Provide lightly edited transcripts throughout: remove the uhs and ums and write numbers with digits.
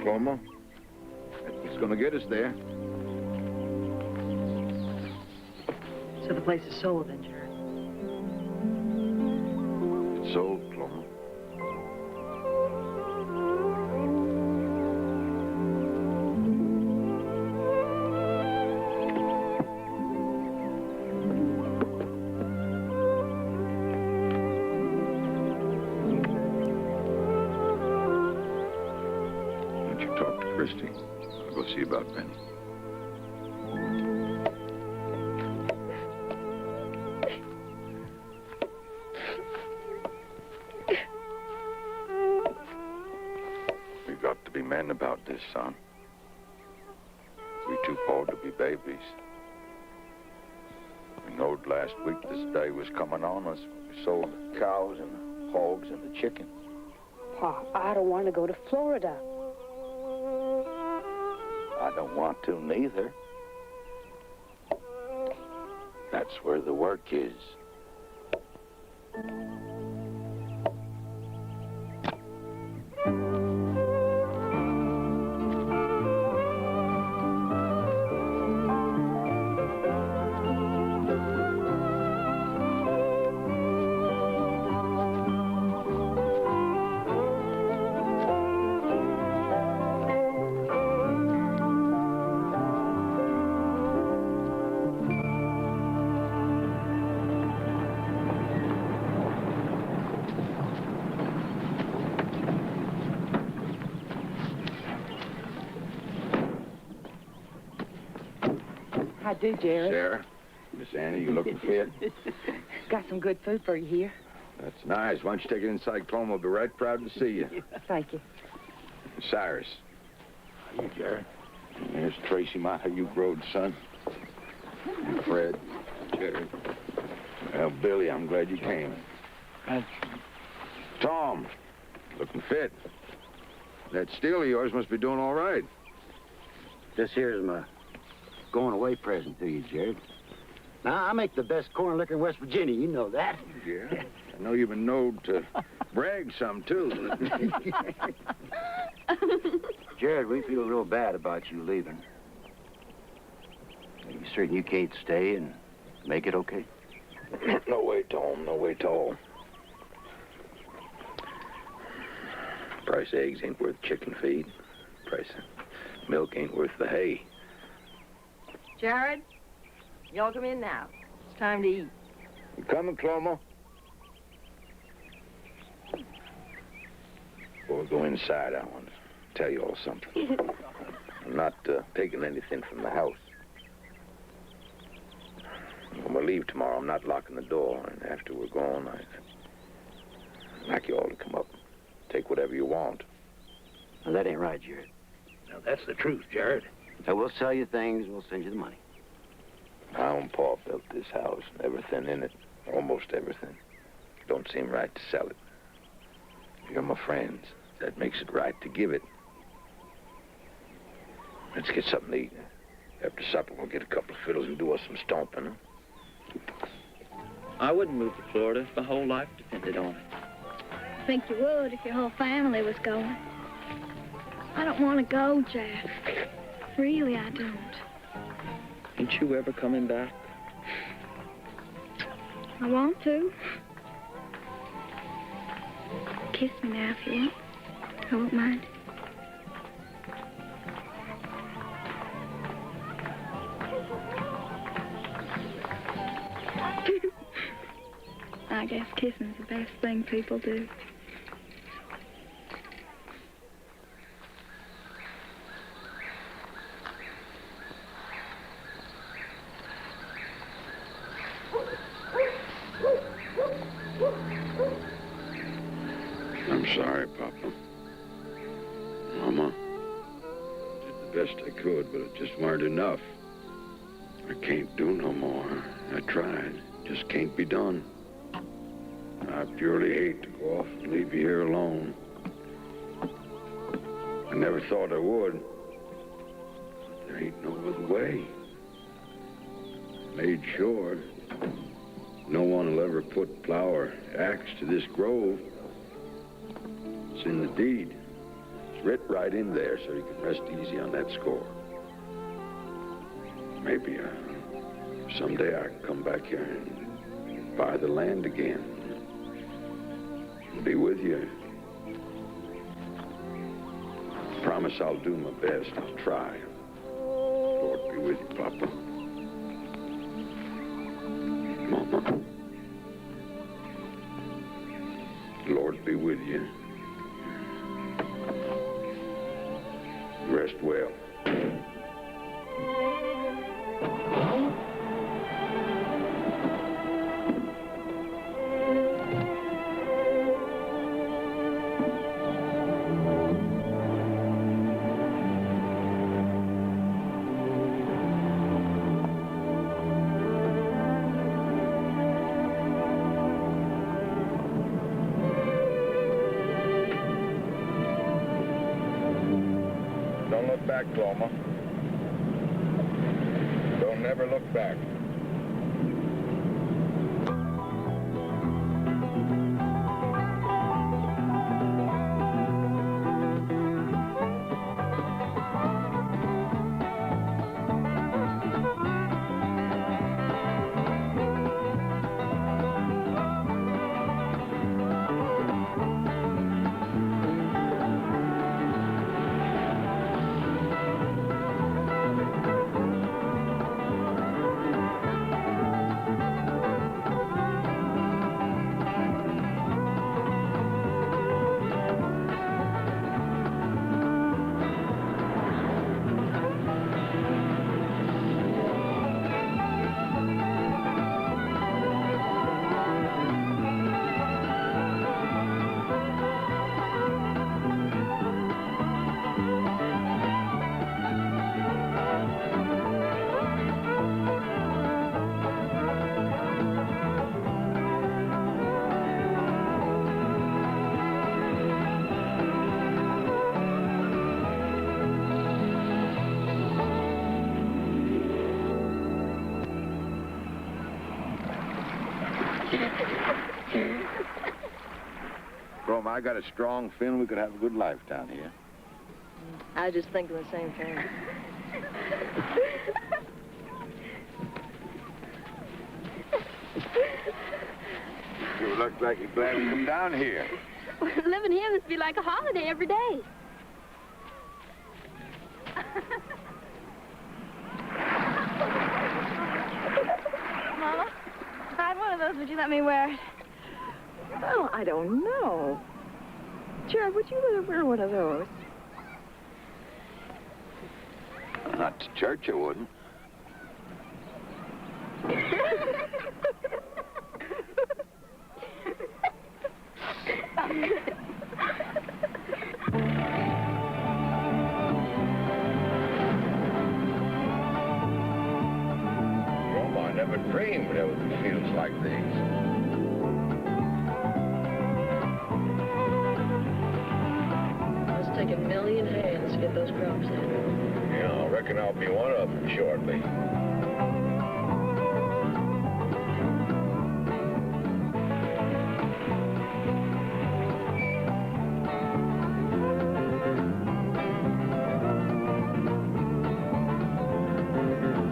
Cloma. It's gonna get us there. So the place is sold then, Jared? It's sold, Cloma. Christy. I'll go see about Benny. We've got to be men about this, son. We too poor to be babies. We knowed last week this day was coming on us. We sold the cows and the hogs and the chickens. Pa, I don't want to go to Florida. I don't want to, neither. That's where the work is. I do, Jared. Sarah, Miss Annie, you looking fit? Got some good food for you here. That's nice. Why don't you take it inside, Cloma? I'll be right proud to see you. Thank you. Cyrus. How you, Jared? There's Tracy, my you growed son. And Fred. Jared. Well, Billy, I'm glad you came. Tom, looking fit. That steel of yours must be doing all right. This here's my going away present to you, Jared. Now, I make the best corn liquor in West Virginia. You know that. Yeah. I know you've been known to brag some, too. Jared, we feel real bad about you leaving. Are you certain you can't stay and make it okay? No way, Tom. No way at all. Price of eggs ain't worth chicken feed. Price of milk ain't worth the hay. Jared, y'all come in now. It's time to eat. You coming, Cloma? Before we go inside, I want to tell you all something. I'm not taking anything from the house. When we leave tomorrow, I'm not locking the door. And after we're gone, I'd like you all to come up and take whatever you want. Well, that ain't right, Jared. Now, that's the truth, Jared. So we'll sell you things, we'll send you the money. My own pa built this house, and everything in it, almost everything. Don't seem right to sell it. You're my friends. That makes it right to give it. Let's get something to eat. After supper, we'll get a couple of fiddles and do us some stomping. Huh? I wouldn't move to Florida if my whole life depended on it. I think you would if your whole family was going. I don't want to go, Jack. Really, I don't. Ain't you ever coming back? I want to. Kiss me now if you want. I won't mind. I guess kissing's the best thing people do. I'm sorry, Papa. Mama. Did the best I could, but it just weren't enough. I can't do no more. I tried. Just can't be done. I purely hate to go off and leave you here alone. I never thought I would. But there ain't no other way. Made sure no one will ever put plow or axe to this grove. It's in the deed. It's writ right in there so you can rest easy on that score. Maybe someday I can come back here and buy the land again. And be with you. Promise I'll do my best. I'll try. Lord be with you, Papa. Mama. Lord be with you. Rest well. Back, Cloma. Don't never look back. Roma, I got a strong feeling we could have a good life down here. I was just thinking the same thing. You look like you're glad we come down here. Living here must be like a holiday every day. Mama, if I had one of those, would you let me wear it? Well, I don't know. Jared, would you let her wear one of those? Not to church, I wouldn't. Roma, I never dreamed there would be fields like these. Take a million hands to get those crops in. Yeah, I reckon I'll be one of them shortly. Look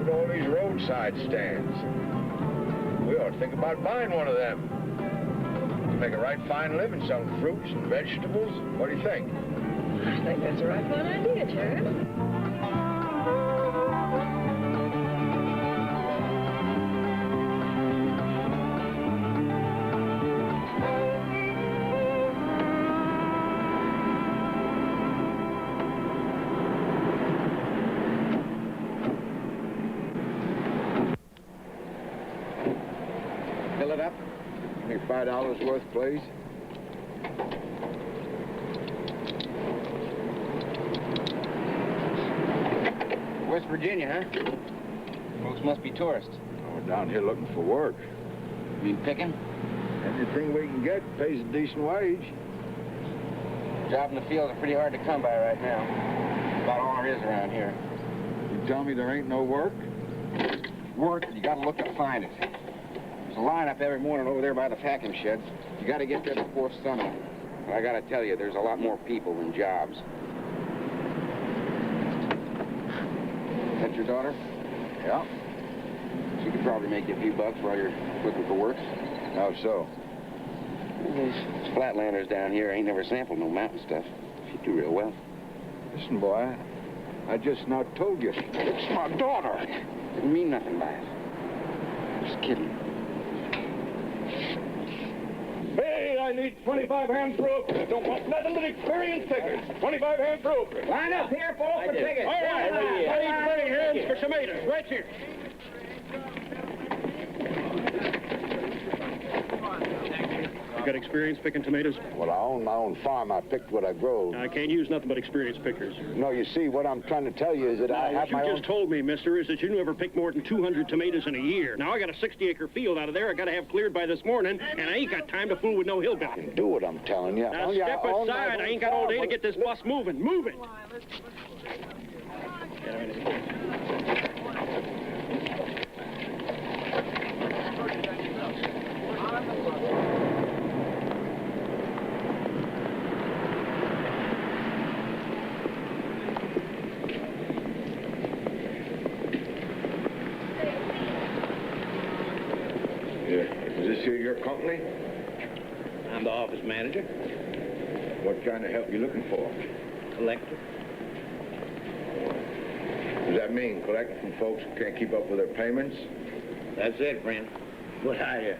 at all these roadside stands. We ought to think about buying one of them. To make a right fine living selling fruits and vegetables. What do you think? I think that's a right fine idea, Jared. Fill it up. Give me $5 worth, please. West Virginia, huh? Folks must be tourists. We're down here looking for work. You mean picking? Anything we can get pays a decent wage. Job in the fields are pretty hard to come by right now. About all there is around here. You tell me there ain't no work? Work, you gotta look to find it. There's a lineup every morning over there by the packing sheds. You gotta get there before sundown. But I gotta tell you, there's a lot more people than jobs. your daughter? Yeah? She could probably make you a few bucks while you're looking for work. How so? These flatlanders down here ain't never sampled no mountain stuff. She'd do real well. Listen, boy, I just now told you. It's my daughter. Didn't mean nothing by it. Just kidding. Hey, I need 25 hands for opening. Don't want nothing but experienced pickers. 25 hands for opening. Line up here, folks, for tickets. All right, I need 20 hands for tomatoes. Right here. You got experience picking tomatoes? Well, I own my own farm. I picked what I grow. I can't use nothing but experienced pickers. No, you see, what I'm trying to tell you is that I have my What you own... just told me, mister, is that you never pick more than 200 tomatoes in a year. Now, I got a 60-acre field out of there I got to have cleared by this morning, and I ain't got time to fool with no hillbilly. Do what I'm telling you. Now, step aside. I ain't got all day to get this bus moving. Move it. Is this here your company? I'm the office manager, What kind of help you looking for? collector. Does that mean collecting from folks who can't keep up with their payments? That's it, friend. But I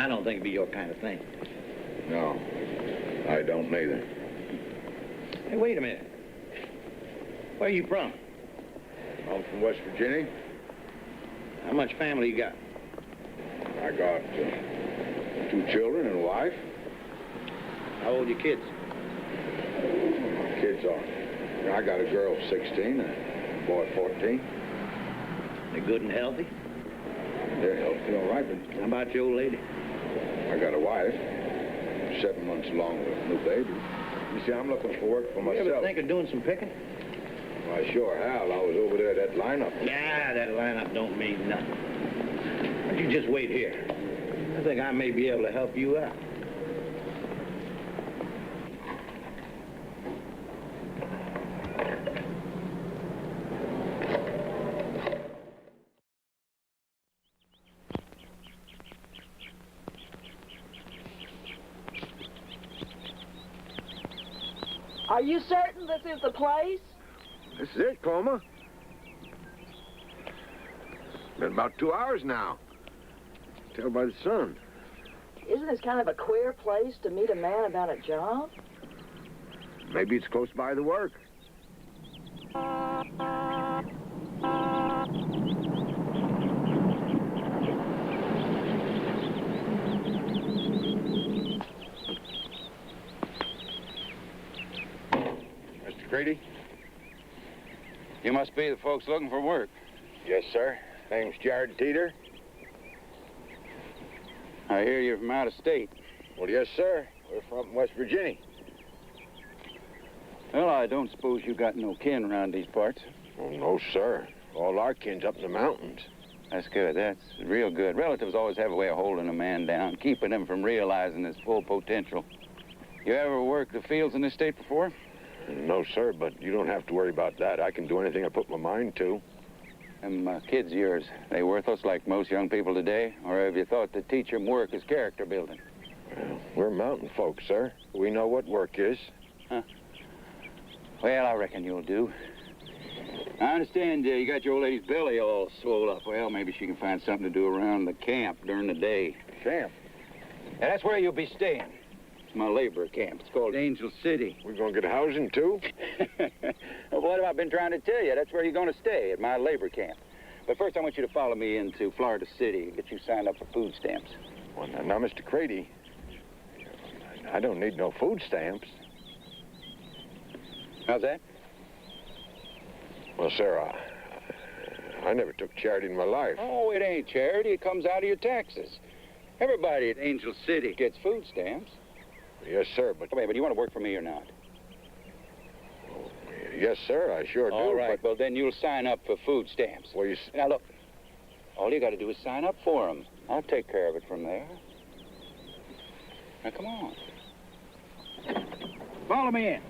don't think it'd be your kind of thing. No, I don't neither. Hey, wait a minute. Where are you from? I'm from West Virginia. How much family you got? I got 2 children and a wife. How old are your kids? Kids are. I got a girl 16 and a boy 14. They're good and healthy? They're healthy, all right, but How about your old lady? I got a wife, 7 months along with a new baby. You see, I'm looking for work for You myself. ever think of doing some picking? I sure have. I was over there at that lineup. Nah, that lineup don't mean nothing. Why don't you just wait here? I think I may be able to help you out. Are you certain this is the place? This is it, Coma. Been about 2 hours now. Tell by the sun. Isn't this kind of a queer place to meet a man about a job? Maybe it's close by the work. Mr. Creedy? You must be the folks looking for work. Yes, sir. Name's Jared Teeter. I hear you're from out of state. Well, yes, sir. We're from West Virginia. Well, I don't suppose you got no kin around these parts. Oh, no, sir. All our kin's up in the mountains. That's good. That's real good. Relatives always have a way of holding a man down, keeping him from realizing his full potential. You ever worked the fields in this state before? No, sir, but you don't have to worry about that. I can do anything I put my mind to. Them kids of yours, they worthless like most young people today? Or have you thought to teach them work is character building? Well, we're mountain folks, sir. We know what work is. Huh. Well, I reckon you'll do. I understand you got your old lady's belly all swole up. Well, maybe she can find something to do around the camp during the day. Camp? Yeah, that's where you'll be staying. It's my labor camp. It's called Angel City. We're gonna get housing, too? Well, what have I been trying to tell you? That's where you're going to stay, at my labor camp. But first, I want you to follow me into Florida City and get you signed up for food stamps. Well, now, Mr. Creedy, I don't need no food stamps. How's that? Well, sir, I never took charity in my life. Oh, it ain't charity. It comes out of your taxes. Everybody at Angel City gets food stamps. Yes, sir, but... Okay, but you want to work for me or not? Yes, sir, I sure do. All right, but... well, then you'll sign up for food stamps. Well, you... Now, look, all you got to do is sign up for them. I'll take care of it from there. Now, come on. Follow me in.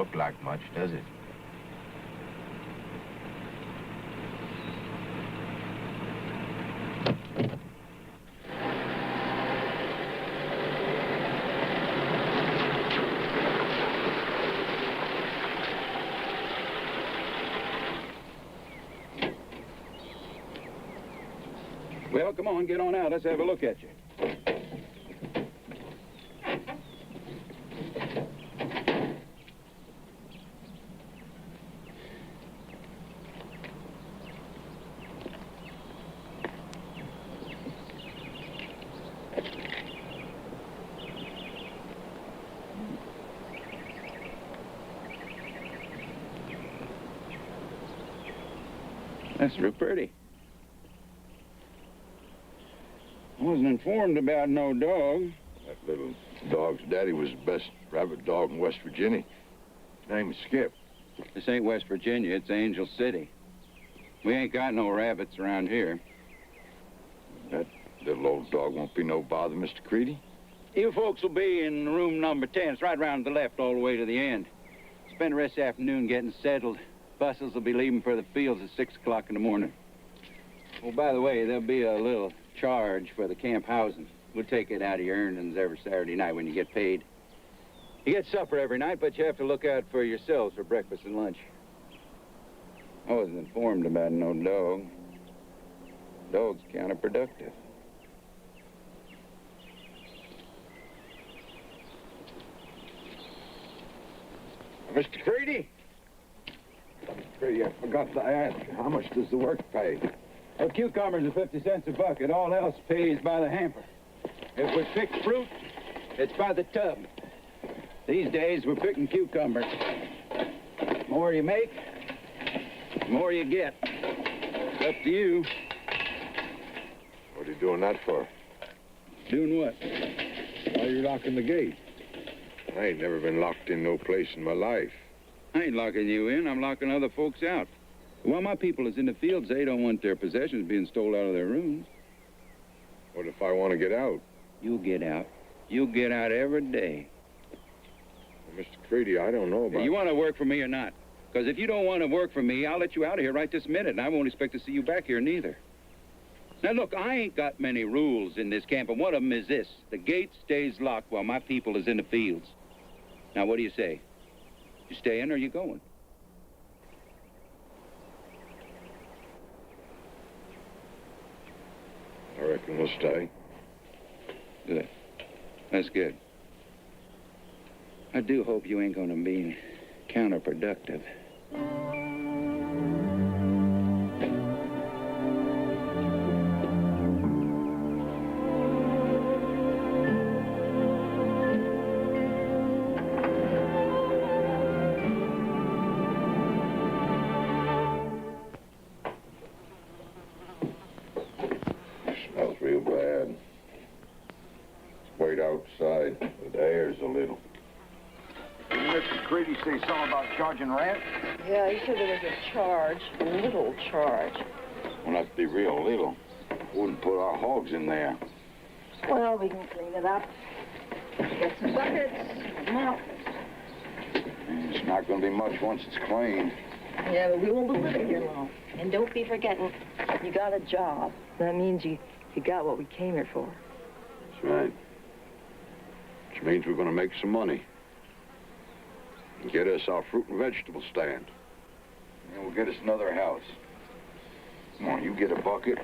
look like much, does it? Well, come on, get on out. Let's have a look at you. That's real pretty. I wasn't informed about no dog. That little dog's daddy was the best rabbit dog in West Virginia. His name is Skip. This ain't West Virginia, it's Angel City. We ain't got no rabbits around here. That little old dog won't be no bother, Mr. Creedy. You folks will be in room number 10. It's right around to the left all the way to the end. Spend the rest of the afternoon getting settled. Buses will be leaving for the fields at 6 o'clock in the morning. Oh, by the way, there'll be a little charge for the camp housing. We'll take it out of your earnings every Saturday night when you get paid. You get supper every night, but you have to look out for yourselves for breakfast and lunch. I wasn't informed about no dog. Dog's counterproductive. Mr. Creedy? Creedy, I forgot to ask, how much does the work pay? Well, cucumbers are 50 cents a bucket. All else pays by the hamper. If we pick fruit, it's by the tub. These days, we're picking cucumbers. The more you make, the more you get. It's up to you. What are you doing that for? Doing what? Why are you locking the gate? I ain't never been locked in no place in my life. I ain't locking you in. I'm locking other folks out. While my people is in the fields, they don't want their possessions being stolen out of their rooms. What if I want to get out? You'll get out. You'll get out every day. Well, Mr. Creedy, I don't know about... You want to work for me or not? Because if you don't want to work for me, I'll let you out of here right this minute, and I won't expect to see you back here neither. Now, look, I ain't got many rules in this camp, and one of them is this. The gate stays locked while my people is in the fields. Now, what do you say? You staying or you going? I reckon we'll stay. Good. That's good. I do hope you ain't gonna be counterproductive. Smells real bad. Wait outside. The air's a little. Mr. Creedy say something about charging rent? Yeah, he said there was a charge, a little charge. Well, that'd be real little. Wouldn't put our hogs in there. Well, we can clean it up. Get some buckets, them out. It's not going to be much once it's clean. Yeah, but we won't be living here long. And don't be forgetting, you got a job. That means you got what we came here for. That's right. Which means we're going to make some money. And get us our fruit and vegetable stand. And we'll get us another house. Come on, you get a bucket.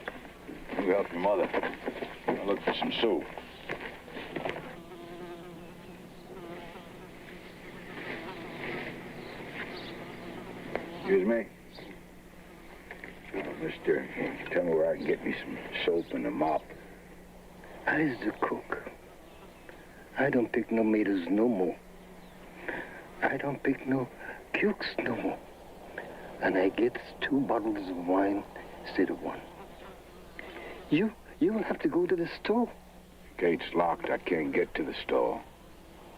You help your mother. I'll look for some soup. Excuse me? Mister, tell me where I can get me some soap and a mop. I's the cook. I don't pick no tomatoes no more. I don't pick no cukes no more. And I get 2 bottles of wine instead of 1. You will have to go to the store. Gate's locked. I can't get to the store.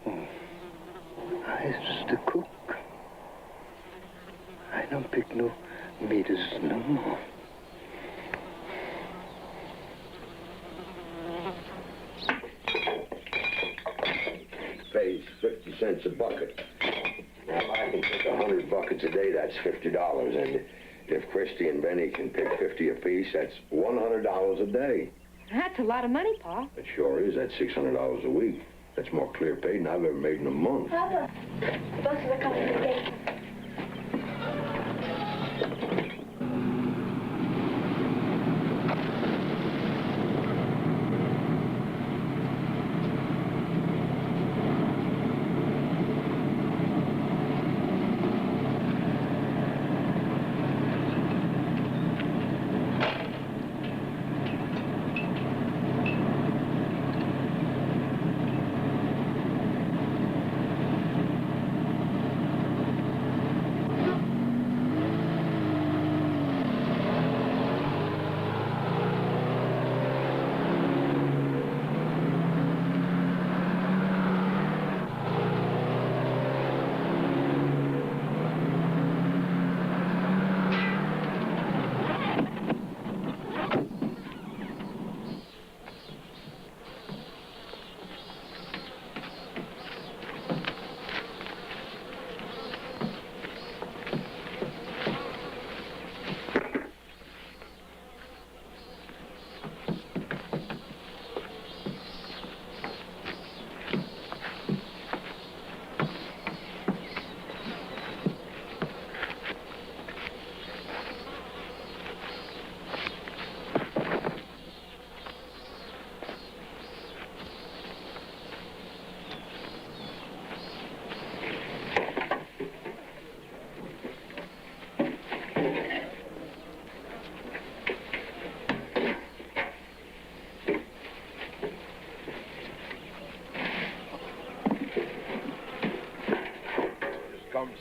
I's the cook. I don't pick no tomatoes no more. Pays 50 cents a bucket. Now, if I can pick 100 buckets a day, that's $50. And if Christy and Benny can pick 50 apiece, that's $100 a day. That's a lot of money, Pa. It sure is. That's $600 a week. That's more clear paid than I've ever made in a month. Papa, the buses are coming to the gate.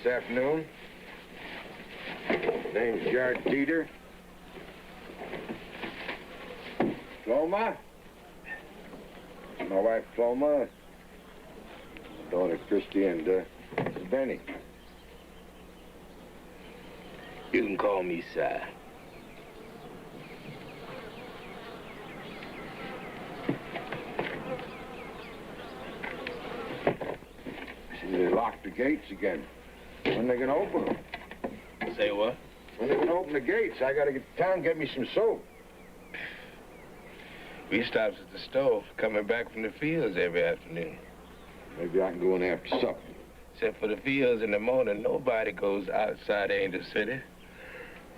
This afternoon. Name's Jared Teeter. Floma. My wife Floma. Daughter Christy and Benny. You can call me Si. See, they locked the gates again. When they gonna open them? Say what? When they gonna open the gates? I gotta get to town and get me some soap. We stops at the stove, coming back from the fields every afternoon. Maybe I can go in after supper. Except for the fields in the morning, nobody goes outside Angel City.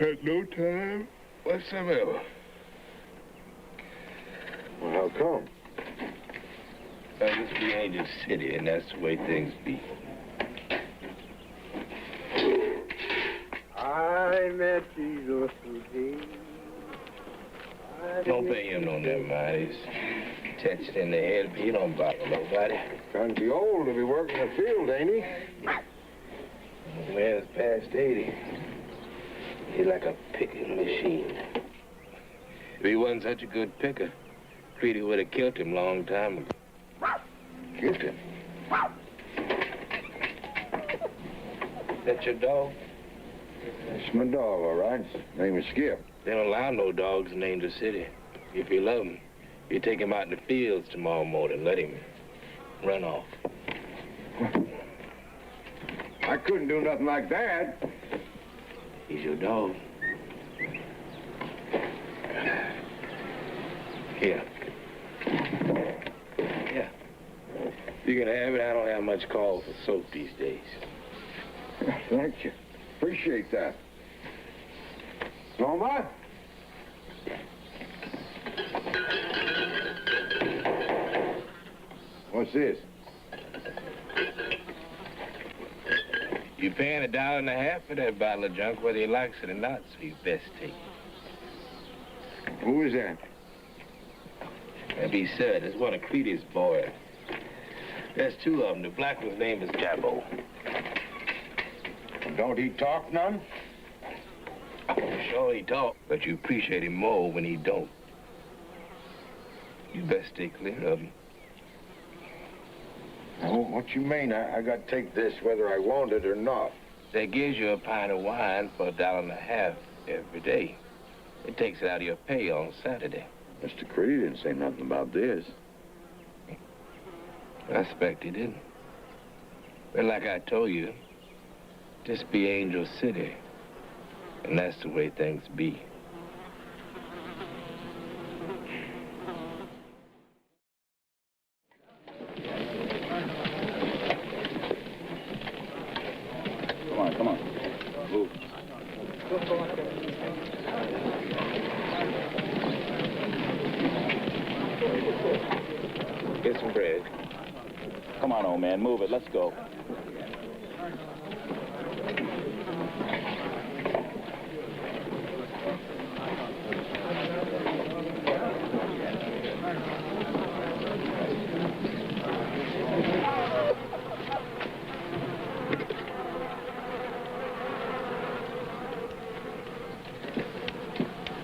At no time whatsoever. Well, how come? Well, this be Angel City, and that's the way things be. I met these awful days. Don't pay him no never mind. He's touched in the head, but he don't bother nobody. Trying to be old to be working in the field, ain't he? Man's past 80. He's like a picking machine. If he wasn't such a good picker, Creedy would have killed him long time ago. Killed him? That your dog? That's my dog, all right. His name is Skip. They don't allow no dogs named the city. If you love him, you take him out in the fields tomorrow morning. Let him run off. I couldn't do nothing like that. He's your dog. Here. Yeah. You can have it. I don't have much call for soap these days. Thank you. Appreciate that. Floma? What's this? You're paying $1.50 for that bottle of junk, whether he likes it or not, so you best take it. Who is that? That be said, it's one of Creedy's boys. There's two of them. The black one's name is Jabbo. Don't he talk none? Sure he talk, but you appreciate him more when he don't. You best stay clear of him. Oh, what you mean? I got to take this whether I want it or not. That gives you a pint of wine for $1.50 every day. It takes it out of your pay on Saturday. Mr. Creedy didn't say nothing about this. I expect he didn't. But like I told you, Just be Angel City. And that's the way things be. Come on. Move. Get some bread. Come on, old man, move it. Let's go.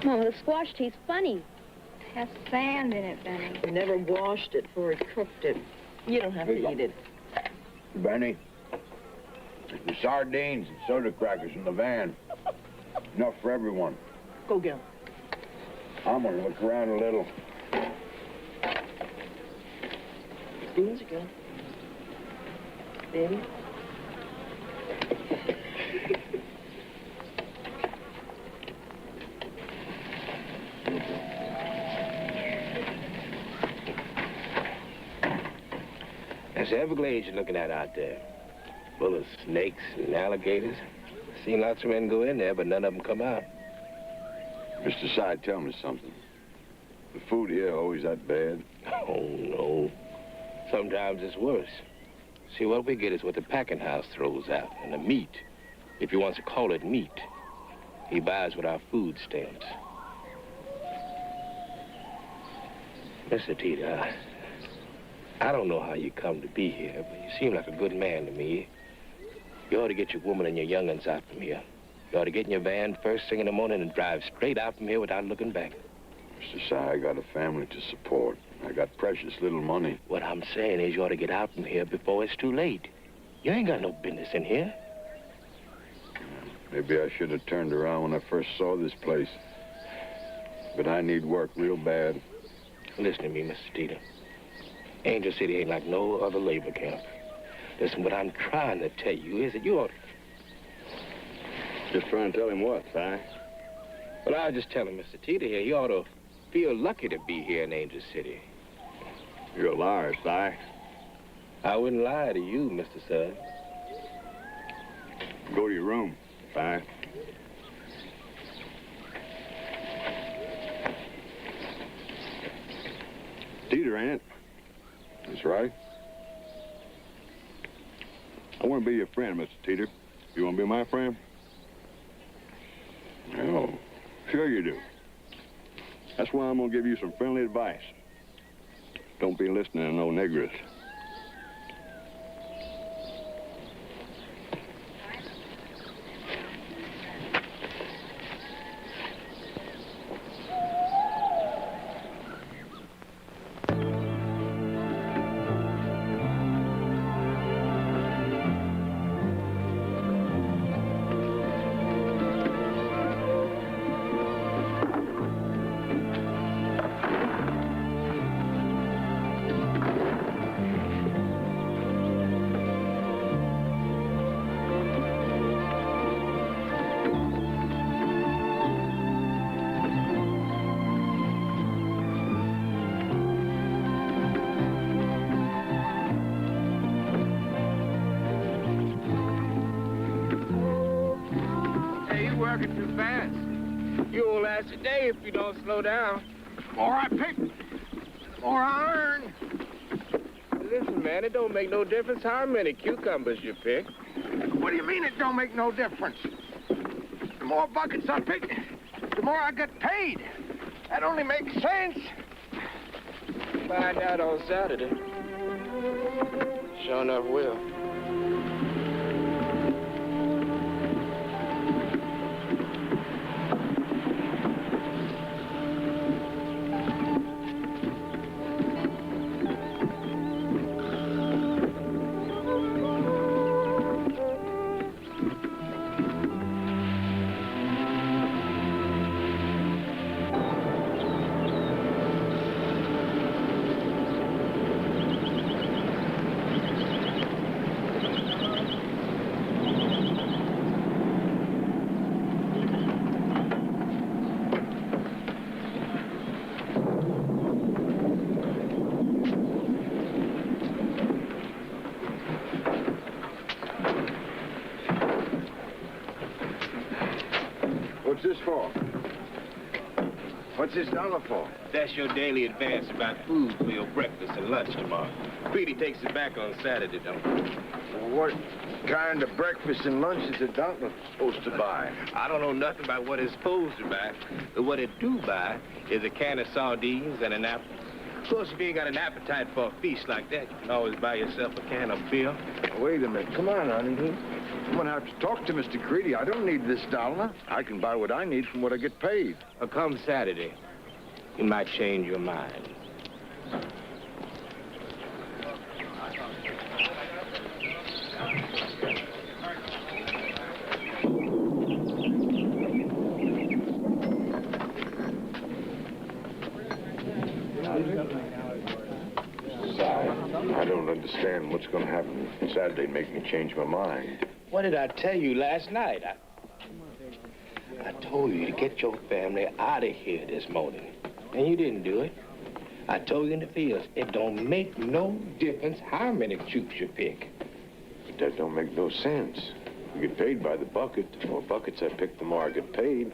Mama, the squash tea's funny. It has sand in it, Benny. We never washed it before we cooked it. You don't have to eat it. Benny, the sardines and soda crackers in the van. Enough for everyone. Go get 'em. I'm gonna look around a little. Beans are good. Baby? That's the Everglades you're looking at out there. Full of snakes and alligators. Seen lots of men go in there, but none of them come out. Mr. Side, tell me something. The food here always that bad? Oh, no. Sometimes it's worse. See, what we get is what the packing house throws out, and the meat, if you want to call it meat, he buys with our food stamps. Mr. Teeter, I don't know how you come to be here, but you seem like a good man to me. You ought to get your woman and your young'uns out from here. You ought to get in your van first thing in the morning and drive straight out from here without looking back. Mr. Side, I got a family to support. I got precious little money. What I'm saying is you ought to get out from here before it's too late. You ain't got no business in here. Maybe I should have turned around when I first saw this place. But I need work real bad. Listen to me, Mr. Teeter. Angel City ain't like no other labor camp. Listen, what I'm trying to tell you is that you ought... Just trying to tell him what, Si? Well, I'll just tell him, Mr. Teeter here, you ought to feel lucky to be here in Angel City. You're a liar, Si. I wouldn't lie to you, Mr. Sud. Go to your room, Si. Teeter, ain't it? That's right. I want to be your friend, Mr. Teeter. You want to be my friend? No. Sure you do. That's why I'm going to give you some friendly advice. Don't be listening to no niggers. Working too fast. You won't last a day if you don't slow down. The more I pick, the more I earn. Listen, man, it don't make no difference how many cucumbers you pick. What do you mean it don't make no difference? The more buckets I pick, the more I get paid. That only makes sense. Find out on Saturday. Sure enough will. What's this for? What's this dollar for? That's your daily advance about food for your breakfast and lunch tomorrow. Creedy takes it back on Saturday, don't he? Well, what kind of breakfast and lunch is the doctor supposed to buy? I don't know nothing about what it's supposed to buy, but what it do buy is a can of sardines and an apple. Of course, if you ain't got an appetite for a feast like that, you can always buy yourself a can of beer. Wait a minute. Come on, honey. I'm gonna have to talk to Mr. Creedy. I don't need this dollar. I can buy what I need from what I get paid. Come Saturday, you might change your mind. I don't understand what's going to happen Saturday to make me change my mind. What did I tell you last night? I told you to get your family out of here this morning, and you didn't do it. I told you in the fields, it don't make no difference how many cukes you pick. But that don't make no sense. You get paid by the bucket. The more buckets I pick, the more I get paid.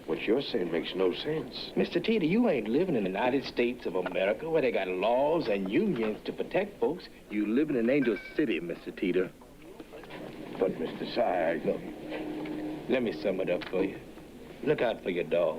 What you're saying makes no sense. Mr. Teeter, you ain't living in the United States of America where they got laws and unions to protect folks. You living in Angel City, Mr. Teeter. But, Mr. Sy, look, let me sum it up for you. Look out for your dog.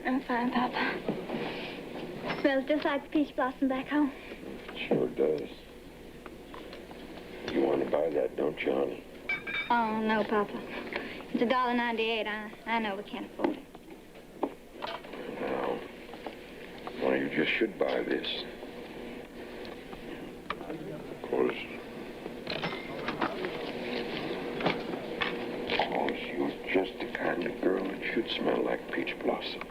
I'm fine, Papa. Smells just like the peach blossom back home. Sure does. You want to buy that, don't you, honey? Oh, no, Papa. It's $1.98. I know we can't afford it. Now, well, you just should buy this. Of course, you're just the kind of girl that should smell like peach blossom.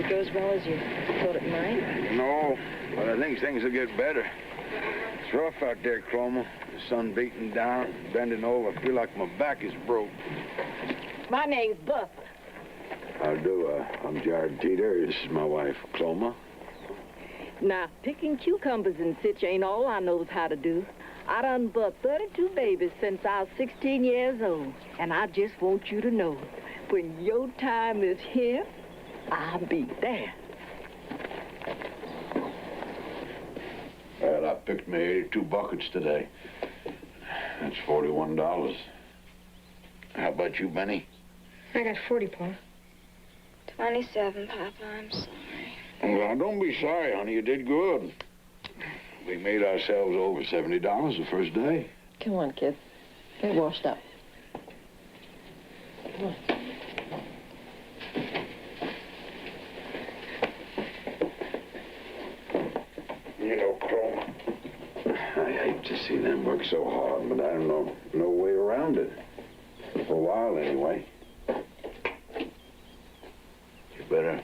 As well as you thought it might? No, but I think things will get better. It's rough out there, Cloma. The sun beating down, bending over. I feel like my back is broke. My name's Buster. How do? I'm Jared Teeter. This is my wife, Cloma. Now, picking cucumbers and such ain't all I knows how to do. I done bucked 32 babies since I was 16 years old. And I just want you to know, when your time is here, I'll be there. Well, I picked me 82 buckets today. That's $41. How about you, Benny? I got 40, Pa. 27, Papa. I'm sorry. Well, don't be sorry, honey. You did good. We made ourselves over $70 the first day. Come on, kid. Get washed up. Come on. You know, Cloma, I hate to see them work so hard, but I don't know no way around it. For a while, anyway. You better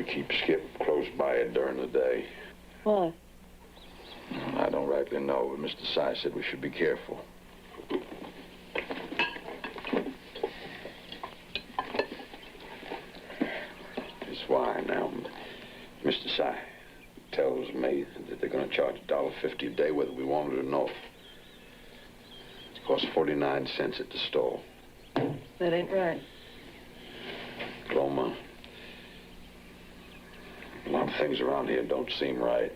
keep Skip close by it during the day. Why? I don't rightly know, but Mr. Sy said we should be careful. That's why now, Mr. Sy tells me that they're going to charge $1.50 a day whether we want it or not. It costs 49 cents at the store. That ain't right. Cloma, Things around here don't seem right.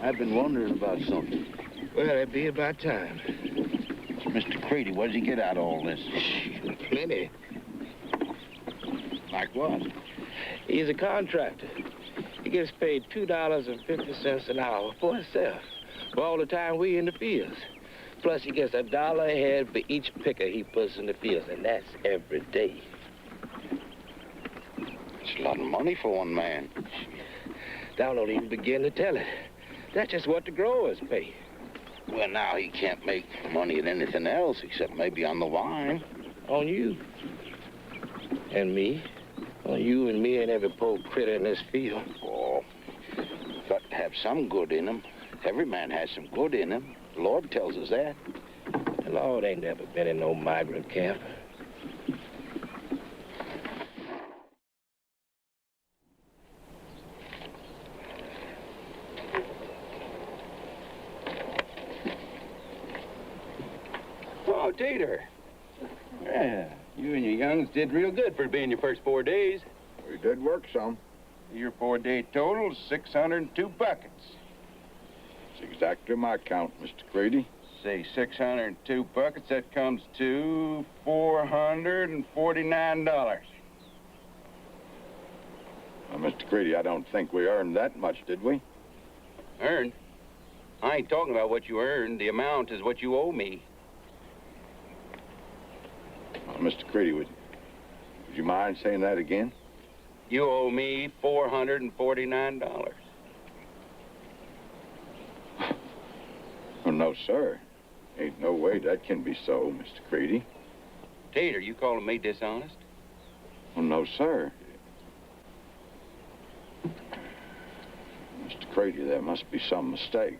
I've been wondering about something. Well, it'd be about time. Mr. Creedy, what does he get out of all this? Plenty. Like what? He's a contractor. He gets paid $2.50 an hour for himself, for all the time we in the fields. Plus, he gets $1 a head for each picker he puts in the fields, and that's every day. It's a lot of money for one man. Thou don't even begin to tell it. That's just what the growers pay. Well, now he can't make money at anything else except maybe on the vine. On you. And me. On you and me and every poor critter in this field. Oh, got to have some good in him. Every man has some good in him. The Lord tells us that. The Lord ain't never been in no migrant camp. Oh, Teeter. Yeah, you and your youngs did real good for being your first 4 days. We did work some. Your 4-day total, 602 buckets. It's exactly my count, Mr. Creedy. Say 602 buckets, that comes to $449. Well, Mr. Creedy, I don't think we earned that much, did we? Earned? I ain't talking about what you earned. The amount is what you owe me. Mr. Creedy, would you mind saying that again? You owe me $449. Oh, no, sir. Ain't no way that can be so, Mr. Creedy. Teeter, you calling me dishonest? Oh, no, sir. Mr. Creedy, there must be some mistake.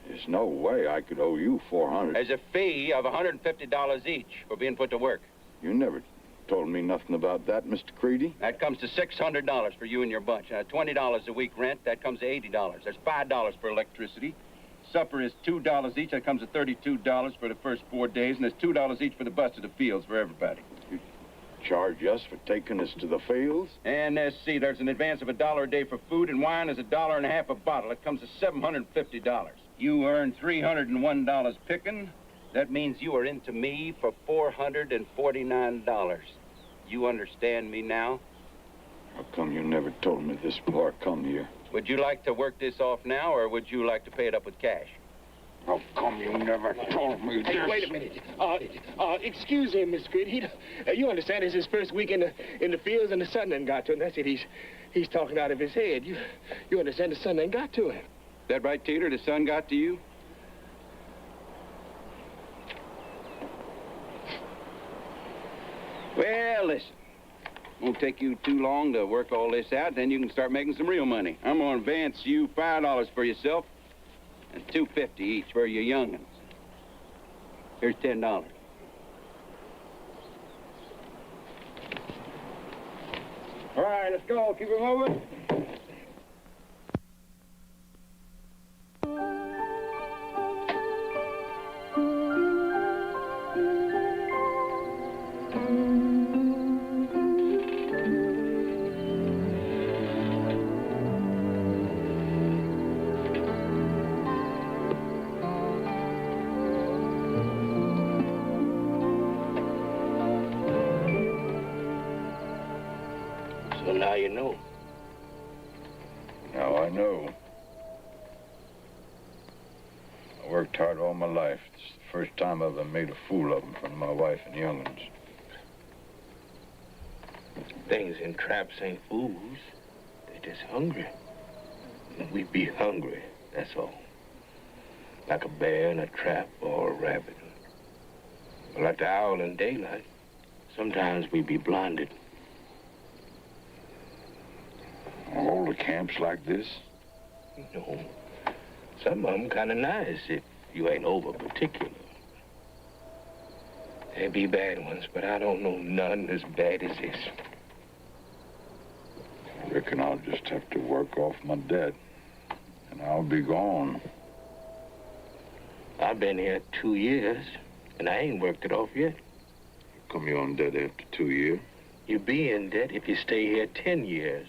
There's no way I could owe you $400. There's a fee of $150 each for being put to work. You never told me nothing about that, Mr. Creedy. That comes to $600 for you and your bunch. $20 a week rent, that comes to $80. There's $5 for electricity. Supper is $2 each. That comes to $32 for the first 4 days. And there's $2 each for the bus to the fields for everybody. You charge us for taking us to the fields? And see, there's an advance of $1 a day for food, and wine is $1.50 a bottle. It comes to $750. You earn $301 picking. That means you are into me for $449. You understand me now? How come you never told me this before I come here? Would you like to work this off now, or would you like to pay it up with cash? How come you never told me this? Hey, wait a minute. Excuse him, Miss Creedy. You understand it's his first week in the fields and the sun ain't got to him. That's it. He's talking out of his head. You understand the sun ain't got to him. That right, Teeter? The sun got to you? Well, listen. Won't take you too long to work all this out, then you can start making some real money. I'm gonna advance you $5 for yourself and $2.50 each for your young'uns. Here's $10. All right, let's go. Keep it moving. So now you know. Now I know. I worked hard all my life. It's the first time I've ever made a fool of them in front of my wife and young'uns. Things in traps ain't fools. They're just hungry. And we be hungry, that's all. Like a bear in a trap or a rabbit. Or like the owl in daylight. Sometimes we be blinded. All the camps like this? No. Some of them kind of nice if you ain't over particular. There be bad ones, but I don't know none as bad as this. I reckon I'll just have to work off my debt, and I'll be gone. I've been here 2 years. And I ain't worked it off yet. Come you on debt after 2 years? You be in debt if you stay here 10 years.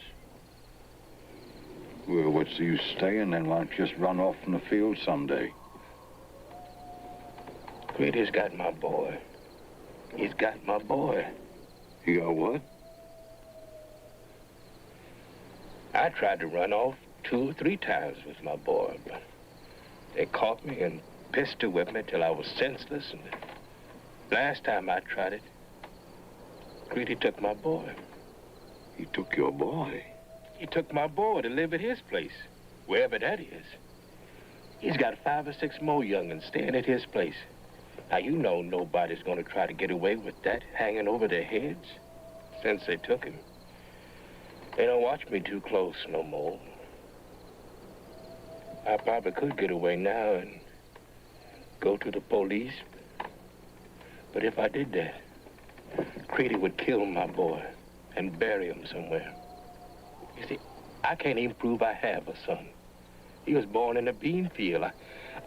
Well, what's the use staying then? Why don't you just run off from the field someday? Creedy's got my boy. He's got my boy. You got what? I tried to run off 2 or 3 times with my boy, but they caught me and pistol whipped me till I was senseless. And the last time I tried it, Creedy took my boy. He took your boy? He took my boy to live at his place, wherever that is. He's got 5 or 6 more young'uns staying at his place. Now, you know nobody's gonna try to get away with that hanging over their heads since they took him. They don't watch me too close no more. I probably could get away now and go to the police. But if I did that, Creedy would kill my boy and bury him somewhere. You see, I can't even prove I have a son. He was born in a bean field.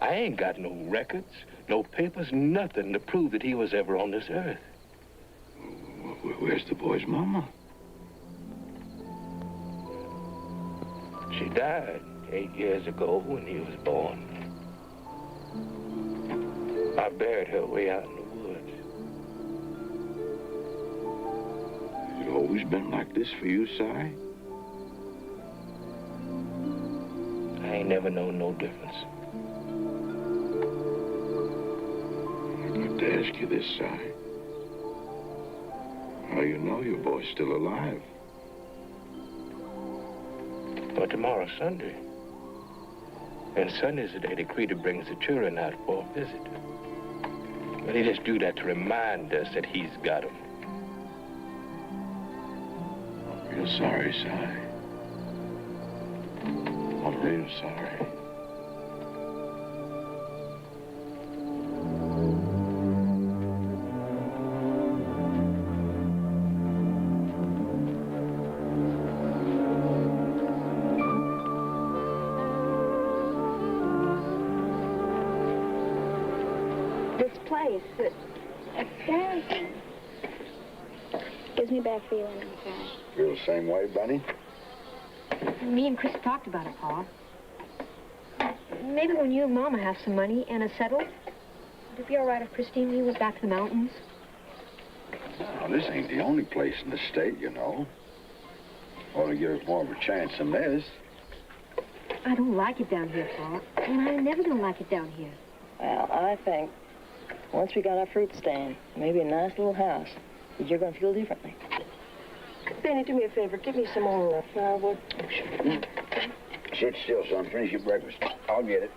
I ain't got no records, no papers, nothing to prove that he was ever on this earth. Where's the boy's mama? She died 8 years ago when he was born. I buried her way out in the woods. Has it always been like this for you, Si? I ain't never known no difference. I'd like to ask you this, Si. How you know your boy's still alive? Well, tomorrow's Sunday. And Sunday's the day that Creedy brings the children out for a visit. But he just do that to remind us that he's got them. I'm real sorry, Si. I'm real sorry. It scares me. Gives me bad feeling inside. Feel the same way, Bunny? Me and Chris talked about it, Pa. Maybe when you and Mama have some money and are settled, would it be all right if Christine and you went back to the mountains? No, this ain't the only place in the state, you know. Ought to give us more of a chance than this. I don't like it down here, Pa. And I'm never gonna like it down here. Well, I think once we got our fruit stand, maybe a nice little house, you're going to feel differently. Benny, do me a favor. Give me some more firewood. Oh, sure. Sit still, son. Finish your breakfast. I'll get it.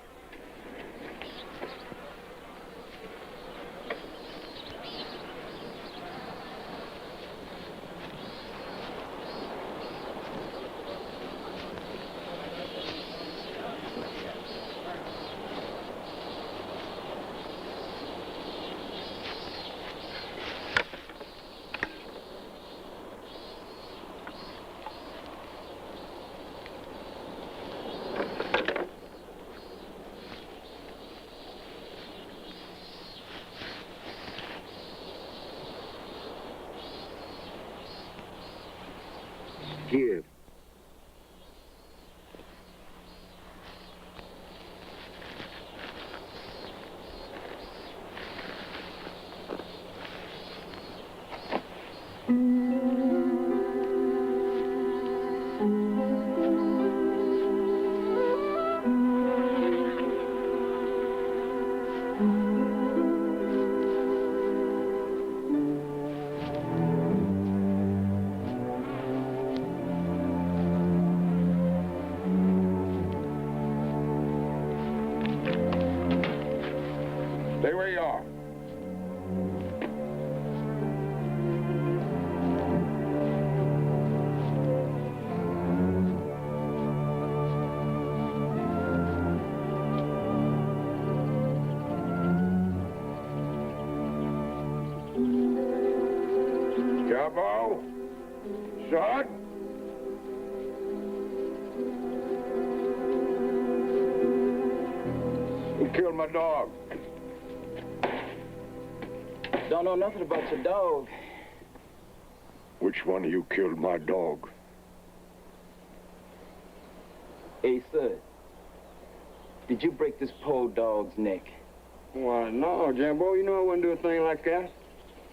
Here. Stay where you are. Jumbo, son. Who killed my dog? Don't know nothing about your dog. Which one of you killed my dog? Hey, sir. Did you break this poor dog's neck? Why, no, Jambo. You know I wouldn't do a thing like that.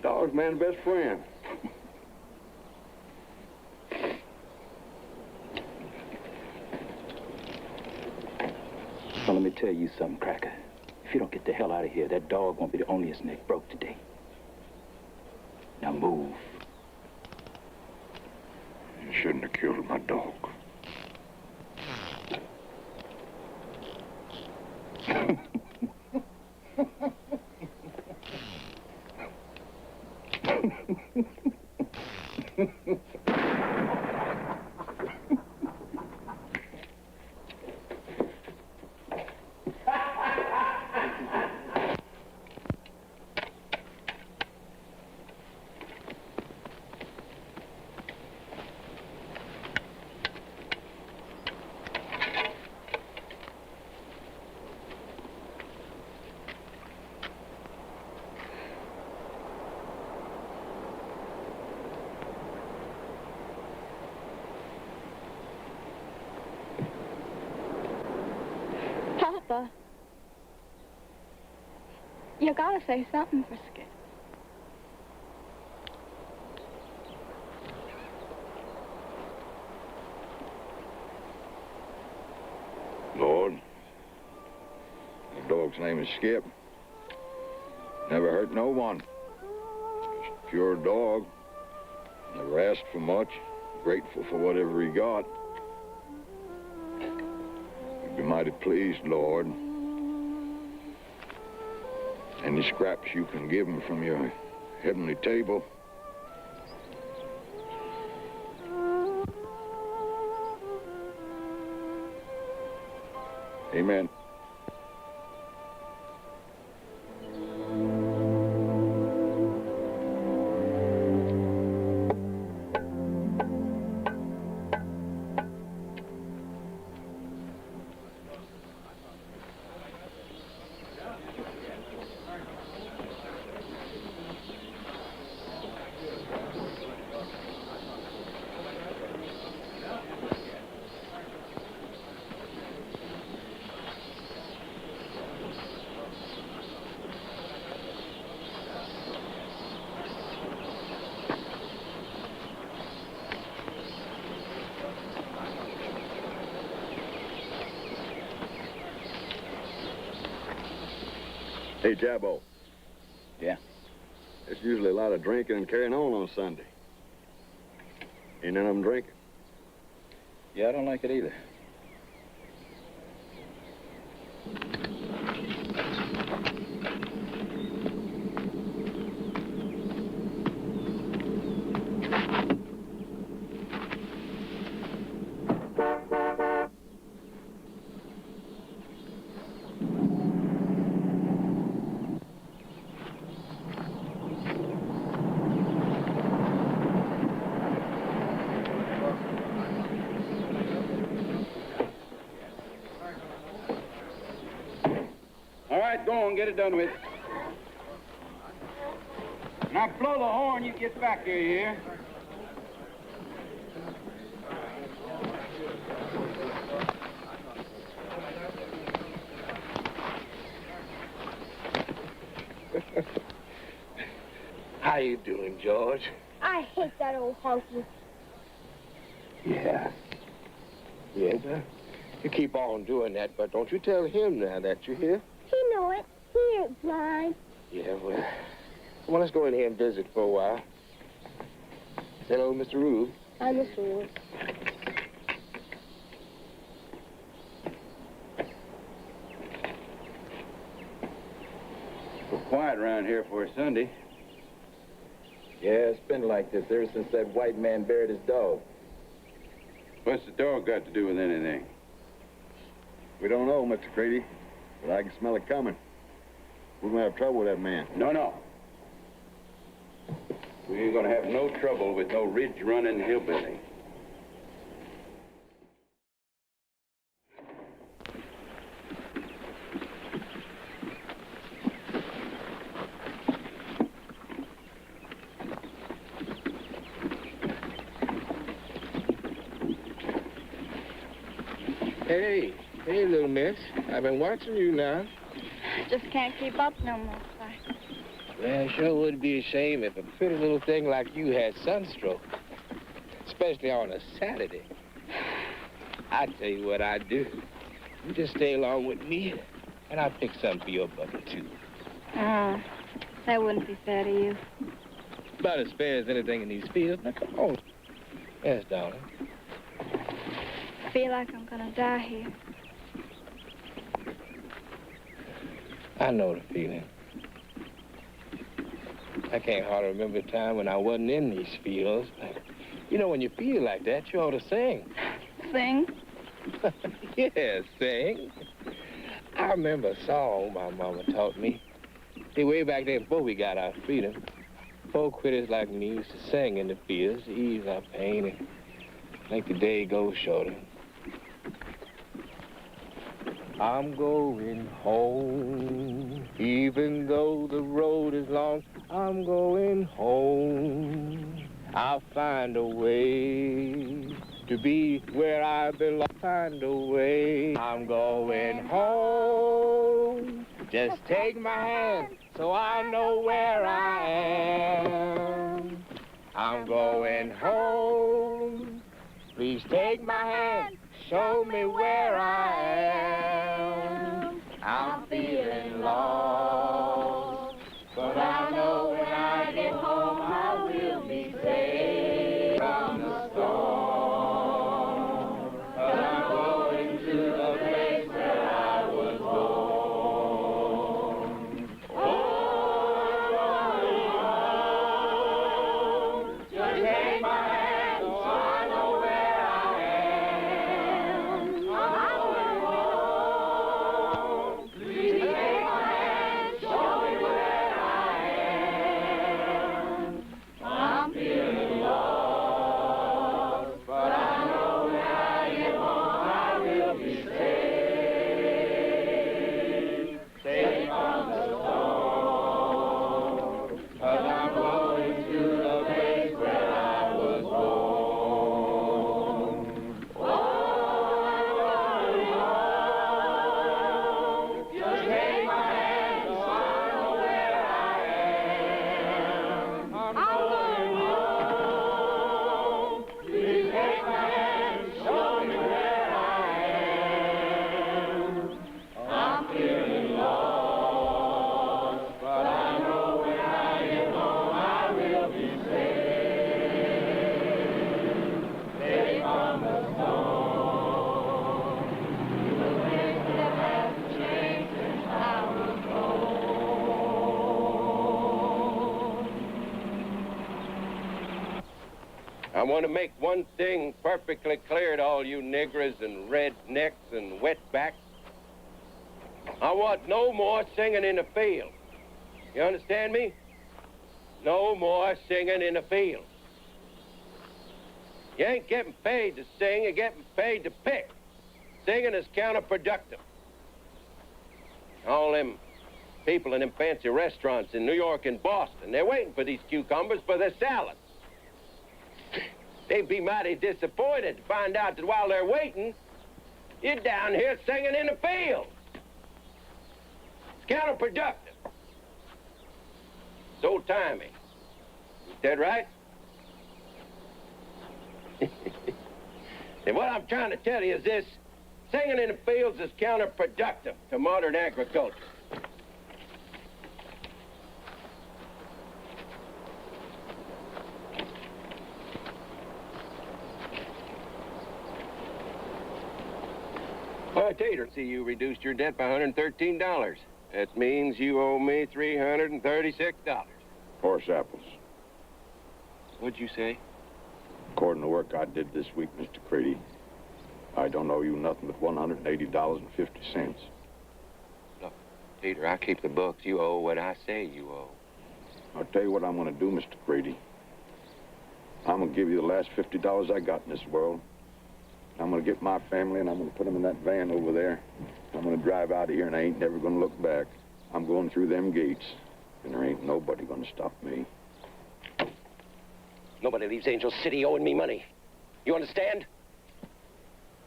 Dog's man's best friend. Well, let me tell you something, Cracker. If you don't get the hell out of here, that dog won't be the only his neck broke today. Now move. You shouldn't have killed my dog. Papa, you gotta say something for Skip. Lord, the dog's name is Skip. Never hurt no one. Just a pure dog. Never asked for much. Grateful for whatever he got. You'd be mighty pleased, Lord. Any scraps you can give him from your heavenly table. Amen. Hey, Jabbo. Yeah? There's usually a lot of drinking and carrying on Sunday. Ain't none of them drinking? Yeah, I don't like it either. Go on, get it done with. Now blow the horn, you get back here. How you doing, George? I hate that old honky. Yeah. Yes, you keep on doing that, but don't you tell him now that you're here. He know it. He ain't blind. Yeah, well, let's go in here and visit for a while. Hello, Mr. Rube. Hi, Mr. Rube. We're quiet around here for a Sunday. Yeah, it's been like this ever since that white man buried his dog. What's the dog got to do with anything? We don't know, Mr. Creedy, but I can smell it coming. We're gonna have trouble with that man. No. We ain't gonna have no trouble with no ridge-running hillbilly. Hey, little miss. I've been watching you now. Just can't keep up no more, Si. Well, it sure would be a shame if a pretty little thing like you had sunstroke, especially on a Saturday. I tell you what I'd do. You just stay along with me, and I'll pick some for your bucket, too. Oh, that wouldn't be fair to you. About as fair as anything in these fields. Now, come on. Yes, darling. I feel like I'm gonna die here. I know the feeling. I can't hardly remember a time when I wasn't in these fields. You know, when you feel like that, you ought to sing. Sing? Yeah, sing. I remember a song my mama taught me. See, way back there before we got our freedom, poor critters like me used to sing in the fields to ease our pain and make the day go shorter. I'm going home, even though the road is long. I'm going home. I'll find a way to be where I belong. Find a way. I'm going home. Just take my hand so I know where I am. I'm going home. Please take my hand. Show me where I am. I'm feeling lost, but I know when I get home I will be safe from the storm. But I'm going to the place where I was born. Oh, just take my hand so I know where I am. I'm going home. Please take my hand, show me where I am. I'm feeling lost, but I know when I get home I will be safe. Safe from the storm, 'cause I'm going to the place where I was born. Oh, I'm going home. Just take my hand so I know where I am. I'm going home. Please take my hand, show me where I am. I'm feeling lost, but I know when I get home I will be safe. Safe from the storm. The things that have changed since I was born. I want to make one thing perfectly clear to all you niggers and rednecks and wetbacks. I want no more singing in the field. You understand me? No more singing in the field. You ain't getting paid to sing, you're getting paid to pick. Singing is counterproductive. All them people in them fancy restaurants in New York and Boston, they're waiting for these cucumbers for their salads. They'd be mighty disappointed to find out that while they're waiting, you're down here singing in the field. It's counterproductive. So timing. Is that right? And what I'm trying to tell you is this: singing in the fields is counterproductive to modern agriculture. Well, Teeter, see, you reduced your debt by $113. That means you owe me $336. Horse apples. What'd you say? According to work I did this week, Mr. Creedy, I don't owe you nothing but $180.50. Look, Teeter, I keep the books. You owe what I say you owe. I'll tell you what I'm going to do, Mr. Creedy. I'm going to give you the last $50 I got in this world. I'm going to get my family, and I'm going to put them in that van over there. I'm going to drive out of here, and I ain't never going to look back. I'm going through them gates, and there ain't nobody going to stop me. Nobody leaves Angel City owing me money. You understand?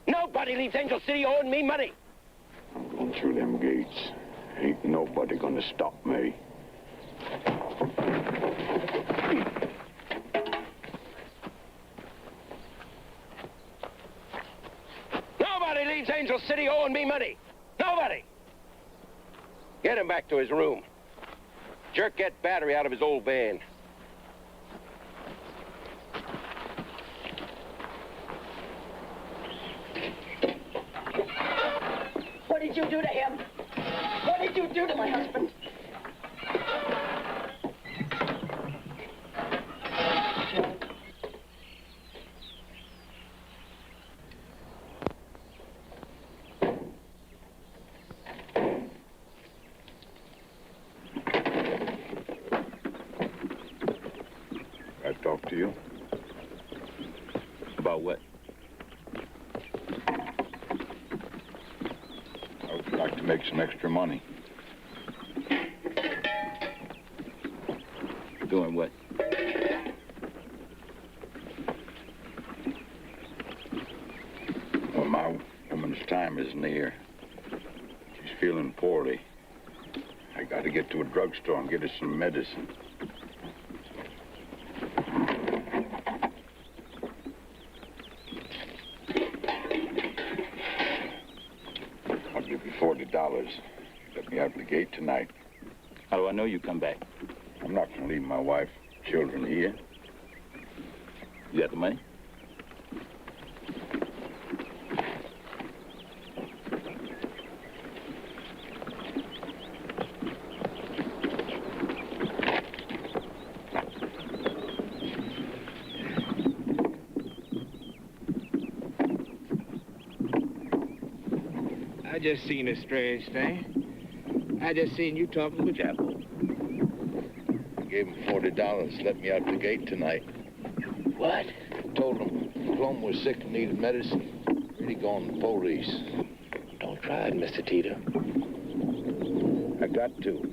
Nobody leaves Angel City owing me money. I'm going through them gates. Ain't nobody gonna stop me. Nobody leaves Angel City owing me money. Nobody. Get him back to his room. Jerk that battery out of his old van. What did you do to him? What did you do to my husband? I talk to you? About what? I would like to make some extra money. Doing what? Well, my woman's time is near. She's feeling poorly. I got to get to a drugstore and get her some medicine. I'll give you $40. Let me out the gate tonight. How do I know you come back? I'm not going to leave my wife, children here. You got the money? I just seen a strange thing. I just seen you talking with Apple. I gave him $40. Let me out the gate tonight. What? Told him Plum was sick and needed medicine. Really gone to the police. Don't try it, Mr. Teeter. I got to.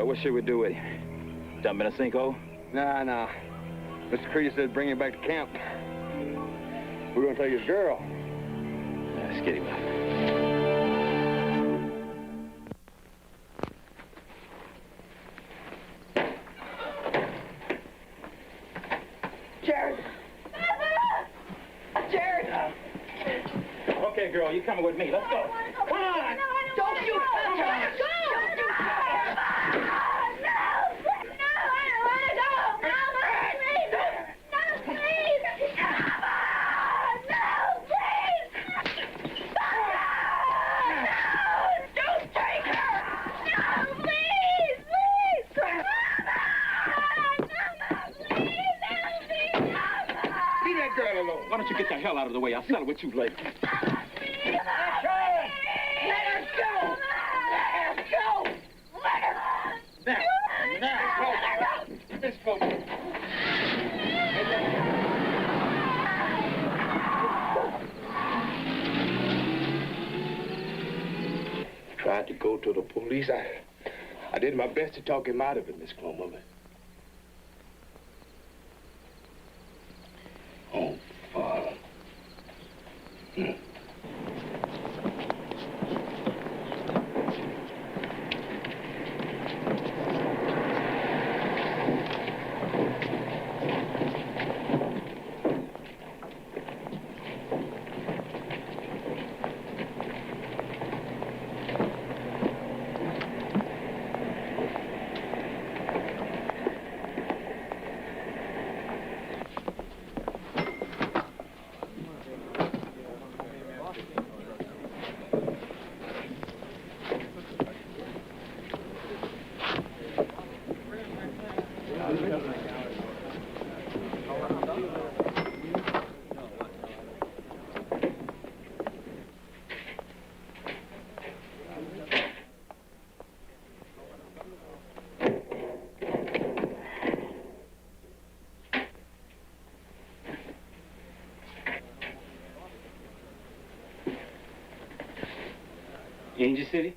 what should we do with him? Dump him in a sinkhole? Nah. Mr. Creedy said bring him back to camp. We're gonna take his girl. Let's get him up. Jared! Jared! Okay, girl, you coming with me. Let's go. Come on! Don't you touch her! Don't you touch her! Why don't you get the hell out of the way? I'll settle with you later. Let her go! Let her go! Let her Now, let's go. Tried to go to the police. I did my best to talk him out of it, Miss Clomwoman. Oh, Father. Angel City?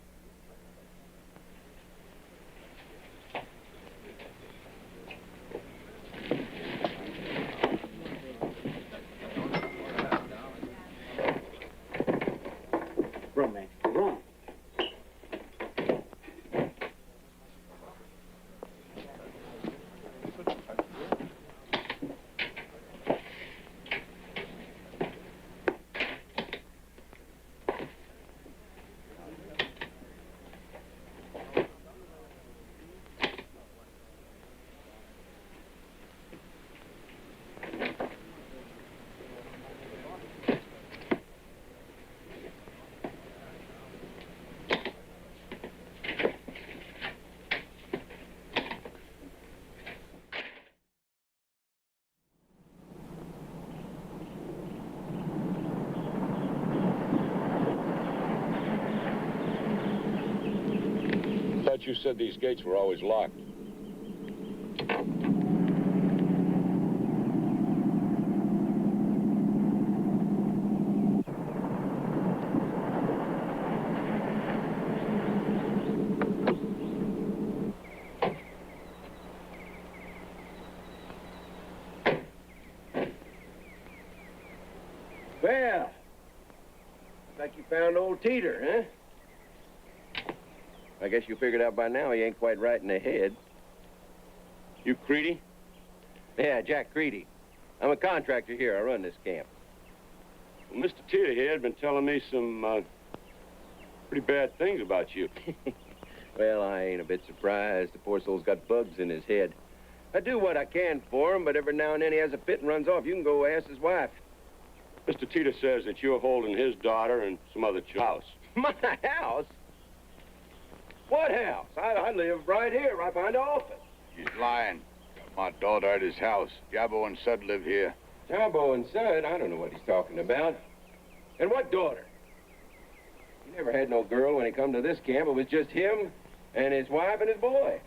Run, man. Run. Thought you said these gates were always locked. Well, like you found old Teeter, huh? I guess you figured out by now he ain't quite right in the head. You Creedy? Yeah, Jack Creedy. I'm a contractor here. I run this camp. Well, Mr. Teeter here had been telling me some pretty bad things about you. Well, I ain't a bit surprised. The poor soul's got bugs in his head. I do what I can for him, but every now and then he has a fit and runs off. You can go ask his wife. Mr. Teeter says that you're holding his daughter and some other house. My house? What house? I live right here, right behind the office. He's lying. Got my daughter at his house. Jabbo and Sud live here. Jabbo and Sud? I don't know what he's talking about. And what daughter? He never had no girl when he come to this camp. It was just him and his wife and his boy.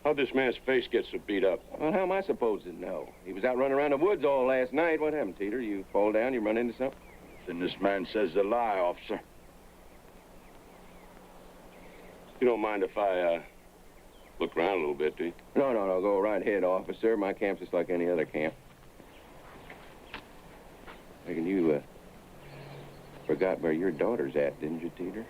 How'd this man's face get so beat up? Well, how am I supposed to know? He was out running around the woods all last night. What happened, Teeter? You fall down, you run into something? Then this man says a lie, officer. You don't mind if I Look around a little bit, do you? No, go right ahead, officer. My camp's just like any other camp. Reckon you, forgot where your daughter's at, didn't you, Teeter?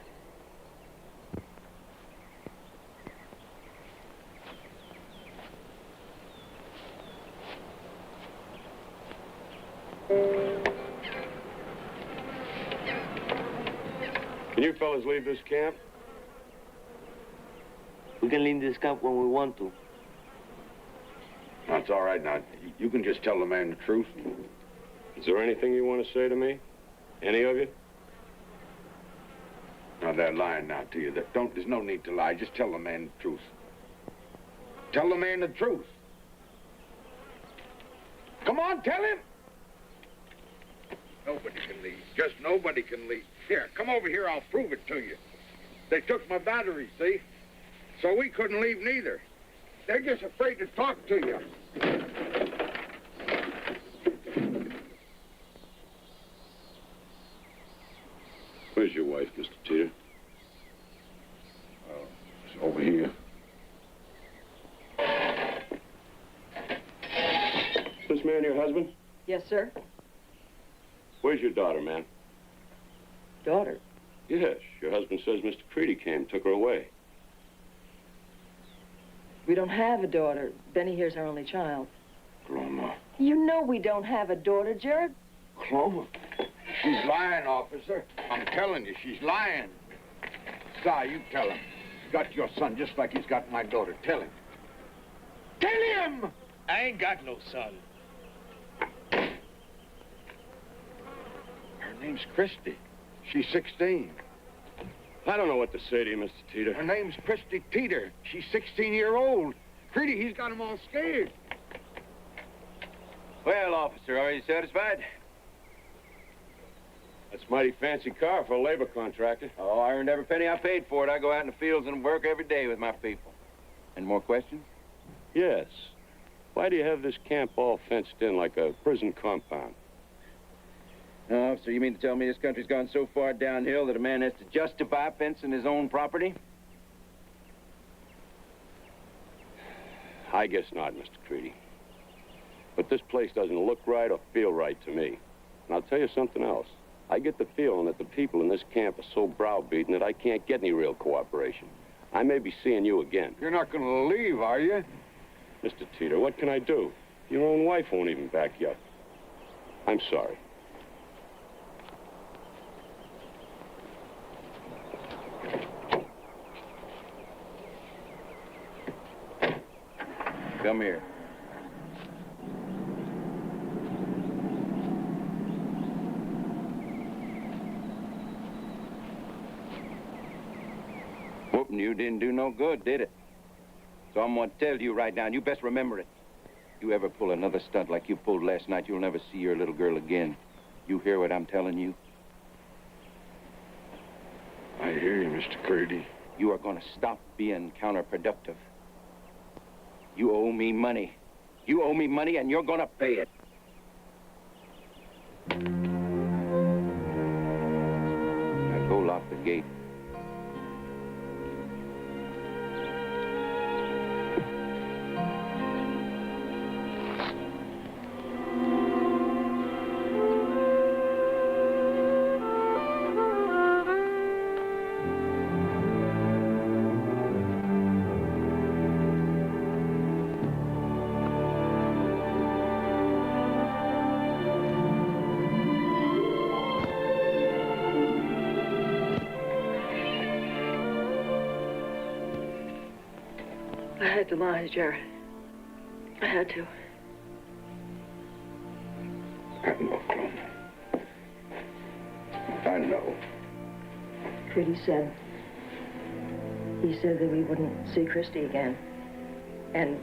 Can you fellas leave this camp? We can leave this camp when we want to. That's all right. Now, you can just tell the man the truth. Is there anything you want to say to me? Any of you? Now, they're lying now to you. There's no need to lie. Just tell the man the truth. Tell the man the truth. Come on, tell him. Nobody can leave. Just nobody can leave. Here, come over here. I'll prove it to you. They took my battery, see? So we couldn't leave neither. They're just afraid to talk to you. Where's your wife, Mr. Teeter? It's over here. This man your husband? Yes, sir. Where's your daughter, man? Daughter? Yes, your husband says Mr. Creedy came, took her away. We don't have a daughter. Benny here's our only child. Cloma. You know we don't have a daughter, Jared. Cloma? She's lying, officer. I'm telling you, she's lying. Si, you tell him. He's got your son just like he's got my daughter. Tell him. Tell him! I ain't got no son. Her name's Christy. She's 16. I don't know what to say to you, Mr. Teeter. Her name's Christy Teeter. She's 16-year-old. Creedy, he's got them all scared. Well, officer, are you satisfied? That's a mighty fancy car for a labor contractor. Oh, I earned every penny I paid for it. I go out in the fields and work every day with my people. Any more questions? Yes. Why do you have this camp all fenced in like a prison compound? No, officer, you mean to tell me this country's gone so far downhill that a man has to justify fencing his own property? I guess not, Mr. Creedy. But this place doesn't look right or feel right to me. And I'll tell you something else. I get the feeling that the people in this camp are so browbeaten that I can't get any real cooperation. I may be seeing you again. You're not going to leave, are you? Mr. Teeter, what can I do? Your own wife won't even back you up. I'm sorry. Come here. Whooping you didn't do no good, did it? So I'm going to tell you right now, and you best remember it. You ever pull another stunt like you pulled last night, you'll never see your little girl again. You hear what I'm telling you? I hear you, Mr. Creedy. You are going to stop being counterproductive. You owe me money. You owe me money, and you're going to pay it. Now go lock the gate. I had to lie, Jared. I had to. I know, Cloma. I know. Creedy said... He said that we wouldn't see Christy again. And...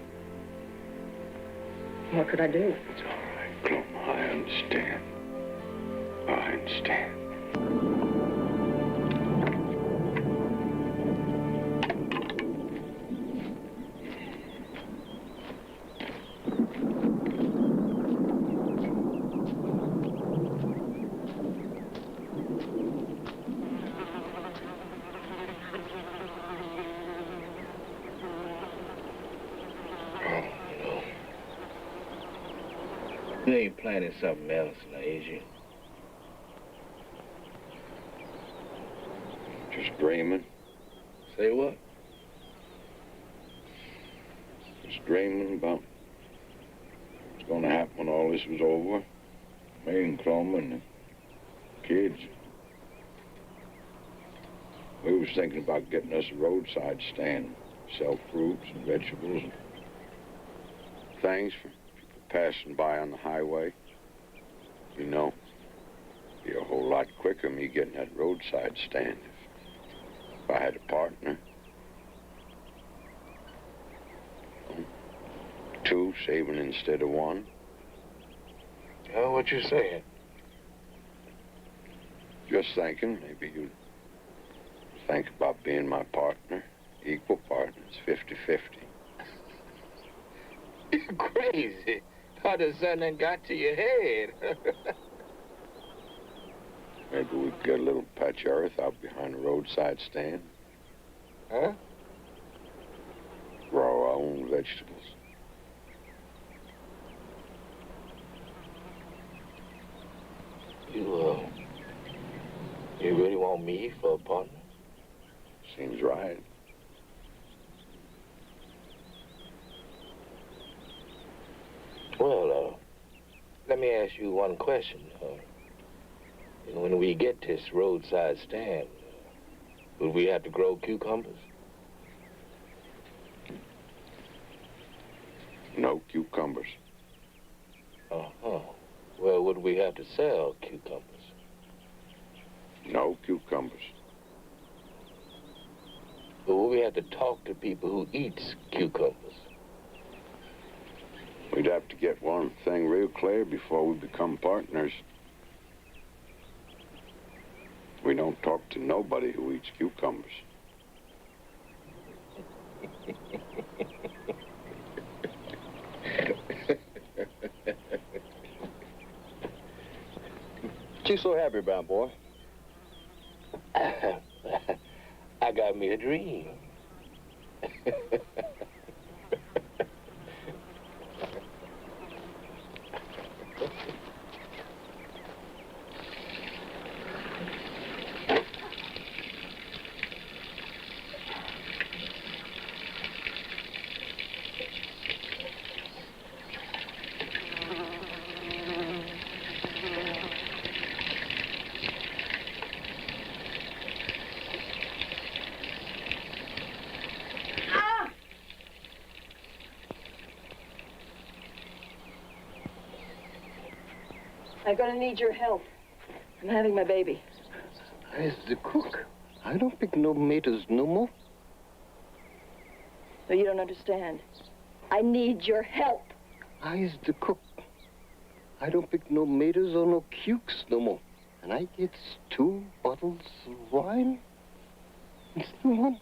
what could I do? It's all right, Cloma. I understand. I understand. You ain't planning something else now, is you? Just dreaming. Say what? Just dreaming about what's going to happen when all this was over. Me and Cloma and the kids. We was thinking about getting us a roadside stand, sell fruits and vegetables and things for people passing by on the highway. You know, be a whole lot quicker me getting that roadside stand if I had a partner. 2 saving instead of 1. Oh, what you saying? Just thinking, maybe you'd think about being my partner. Equal partners, 50-50. You're crazy. How does something got to your head? Maybe we could get a little patch of earth out behind the roadside stand. Huh? Grow our own vegetables. You really want me for a partner? Seems right. Well, let me ask you one question. When we get this roadside stand, would we have to grow cucumbers? No cucumbers. Uh-huh. Well, would we have to sell cucumbers? No cucumbers. But would we have to talk to people who eats cucumbers? We'd have to get one thing real clear before we become partners. We don't talk to nobody who eats cucumbers. What you so happy about, boy? I got me a dream. I'm gonna need your help. I'm having my baby. I's the cook. I don't pick no tomatoes no more. No, you don't understand. I need your help. I's the cook. I don't pick no tomatoes or no cukes no more. And I gets 2 bottles of wine. It's the one.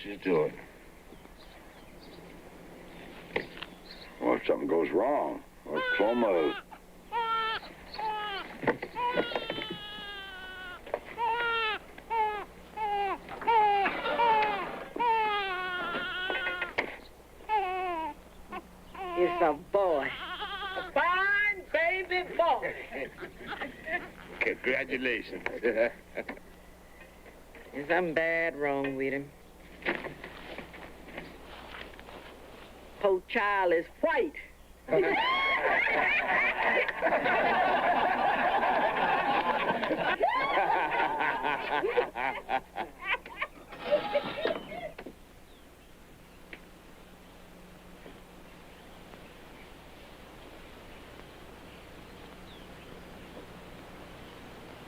She's doing. Well, if something goes wrong, or Cloma... It's a boy. A fine baby boy. Congratulations. There's something bad wrong with him. Poor child is white.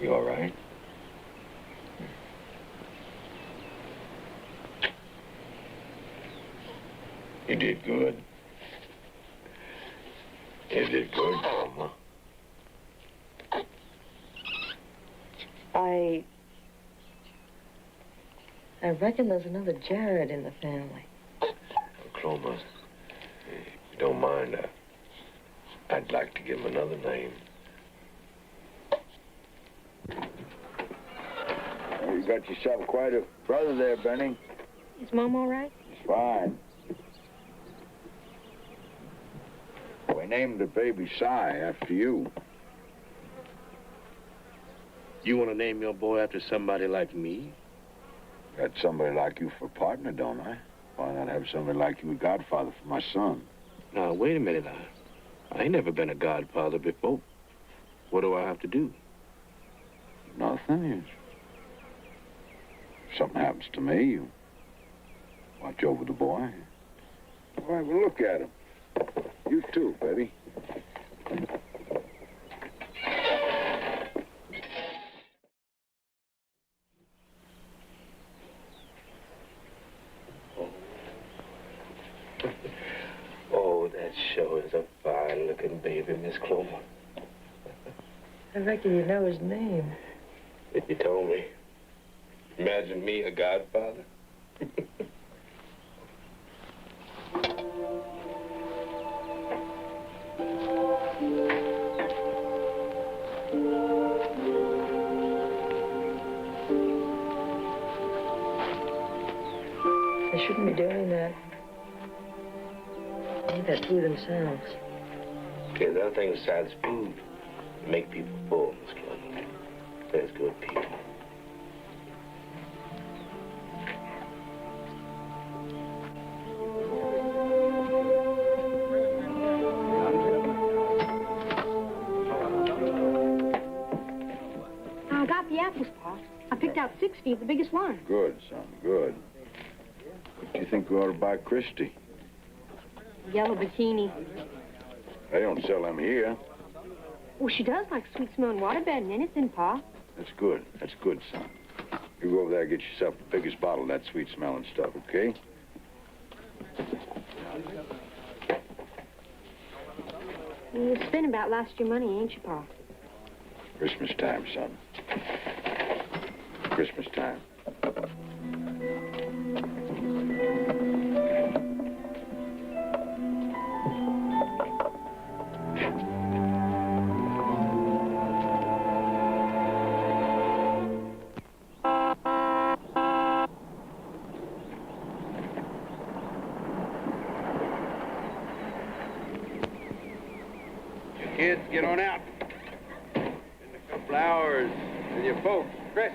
You all right? You did good. You did good, Mama. I reckon there's another Jared in the family. Cloma, if you don't mind, I'd like to give him another name. Well, you got yourself quite a brother there, Benny. Is Mom all right? He's fine. We named the baby Si after you. You want to name your boy after somebody like me? Got somebody like you for partner, don't I? Why not have somebody like you a godfather for my son? Now, wait a minute. I ain't never been a godfather before. What do I have to do? Nothing. If something happens to me, you watch over the boy. All right, well, look at him. You too, Betty. Oh, that sure is a fine-looking baby, Miss Clover. I reckon you know his name. If you told me. Imagine me a godfather. They shouldn't be doing that. They need that food themselves. There's other things besides food that make people full, Miss Clover. There's good people. I got the apples, Pa. I picked out 60, the biggest one. Good, son, good. What do you think we ought to buy Christy? Yellow bikini. They don't sell them here. Well, she does like sweet-smelling waterbed and anything, Pa. That's good. That's good, son. You go over there and get yourself the biggest bottle of that sweet-smelling stuff, okay? You're spending about last year's money, ain't you, Pa? Christmas time, son. Christmas time. Kids, get on out. In a couple hours with your folks. Chris.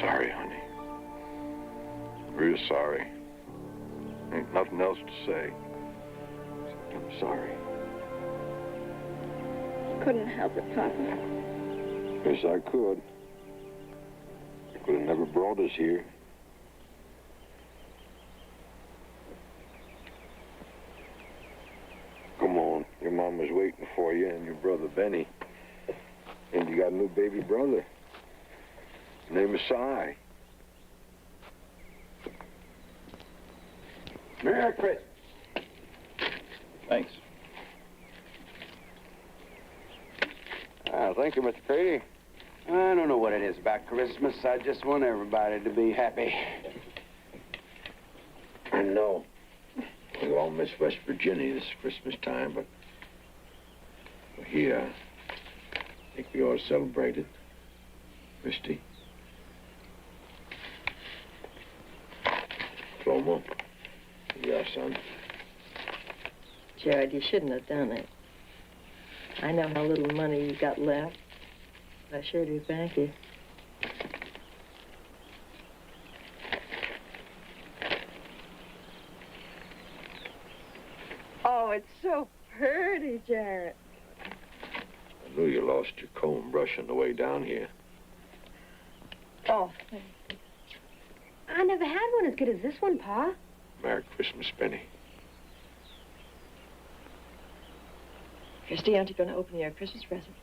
Sorry, honey. Real sorry. Ain't nothing else to say. I'm sorry. Couldn't help it, Papa. Yes, I could. You could have never brought us here. Come on. Your mama's waiting for you and your brother Benny. And you got a new baby brother. His name is Si. Merry Christmas. Thanks. Thank you, Mr. Creedy. I don't know what it is about Christmas. I just want everybody to be happy. I know. We all miss West Virginia this Christmas time, but here, I think we ought to celebrate it. Christy. Flomo. Yeah, son. Jared, you shouldn't have done it. I know how little money you got left. I sure do thank you. Oh, it's so pretty, Jared. I knew you lost your comb brush on the way down here. Oh, thank you. I never had one as good as this one, Pa. Merry Christmas, Benny. Christy, aren't you going to open your Christmas present?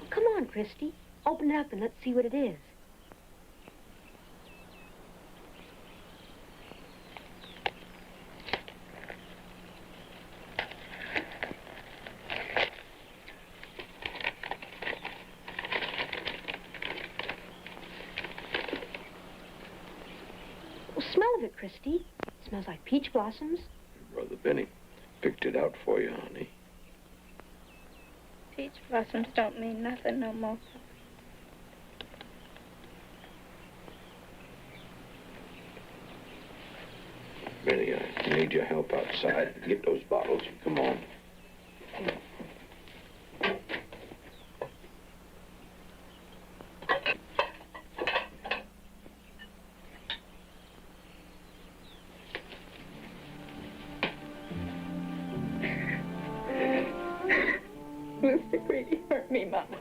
Well, come on, Christy. Open it up and let's see what it is. Well, smell of it, Christy. It smells like peach blossoms. Brother Benny picked it out for you, honey. Peach blossoms don't mean nothing no more. Benny, I need your help outside. Get those bottles. Come on. Mr. Creedy hurt me, Mama.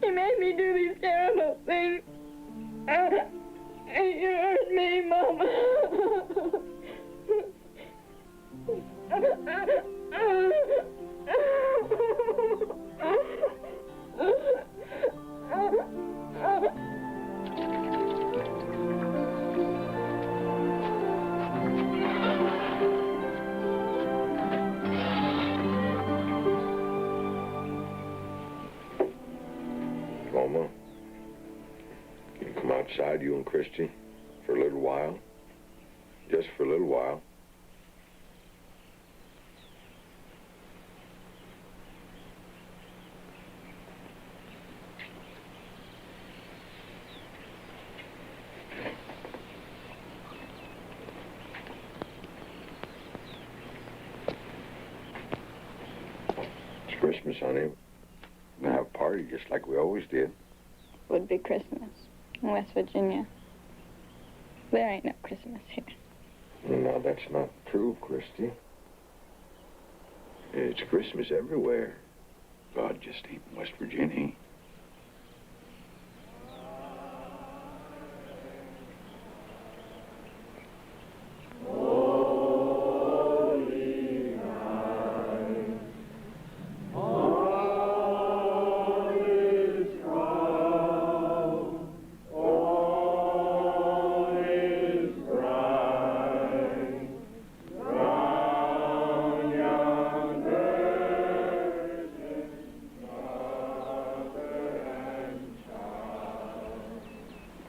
He made me do these terrible things. He hurt me, Mama. Mama, can you come outside, you and Christy, for a little while? Just for a little while. It's Christmas, honey. We're gonna have a party just like we always did. Would be Christmas in West Virginia. There ain't no Christmas here. No, that's not true, Christy. It's Christmas everywhere. God just ain't in West Virginia.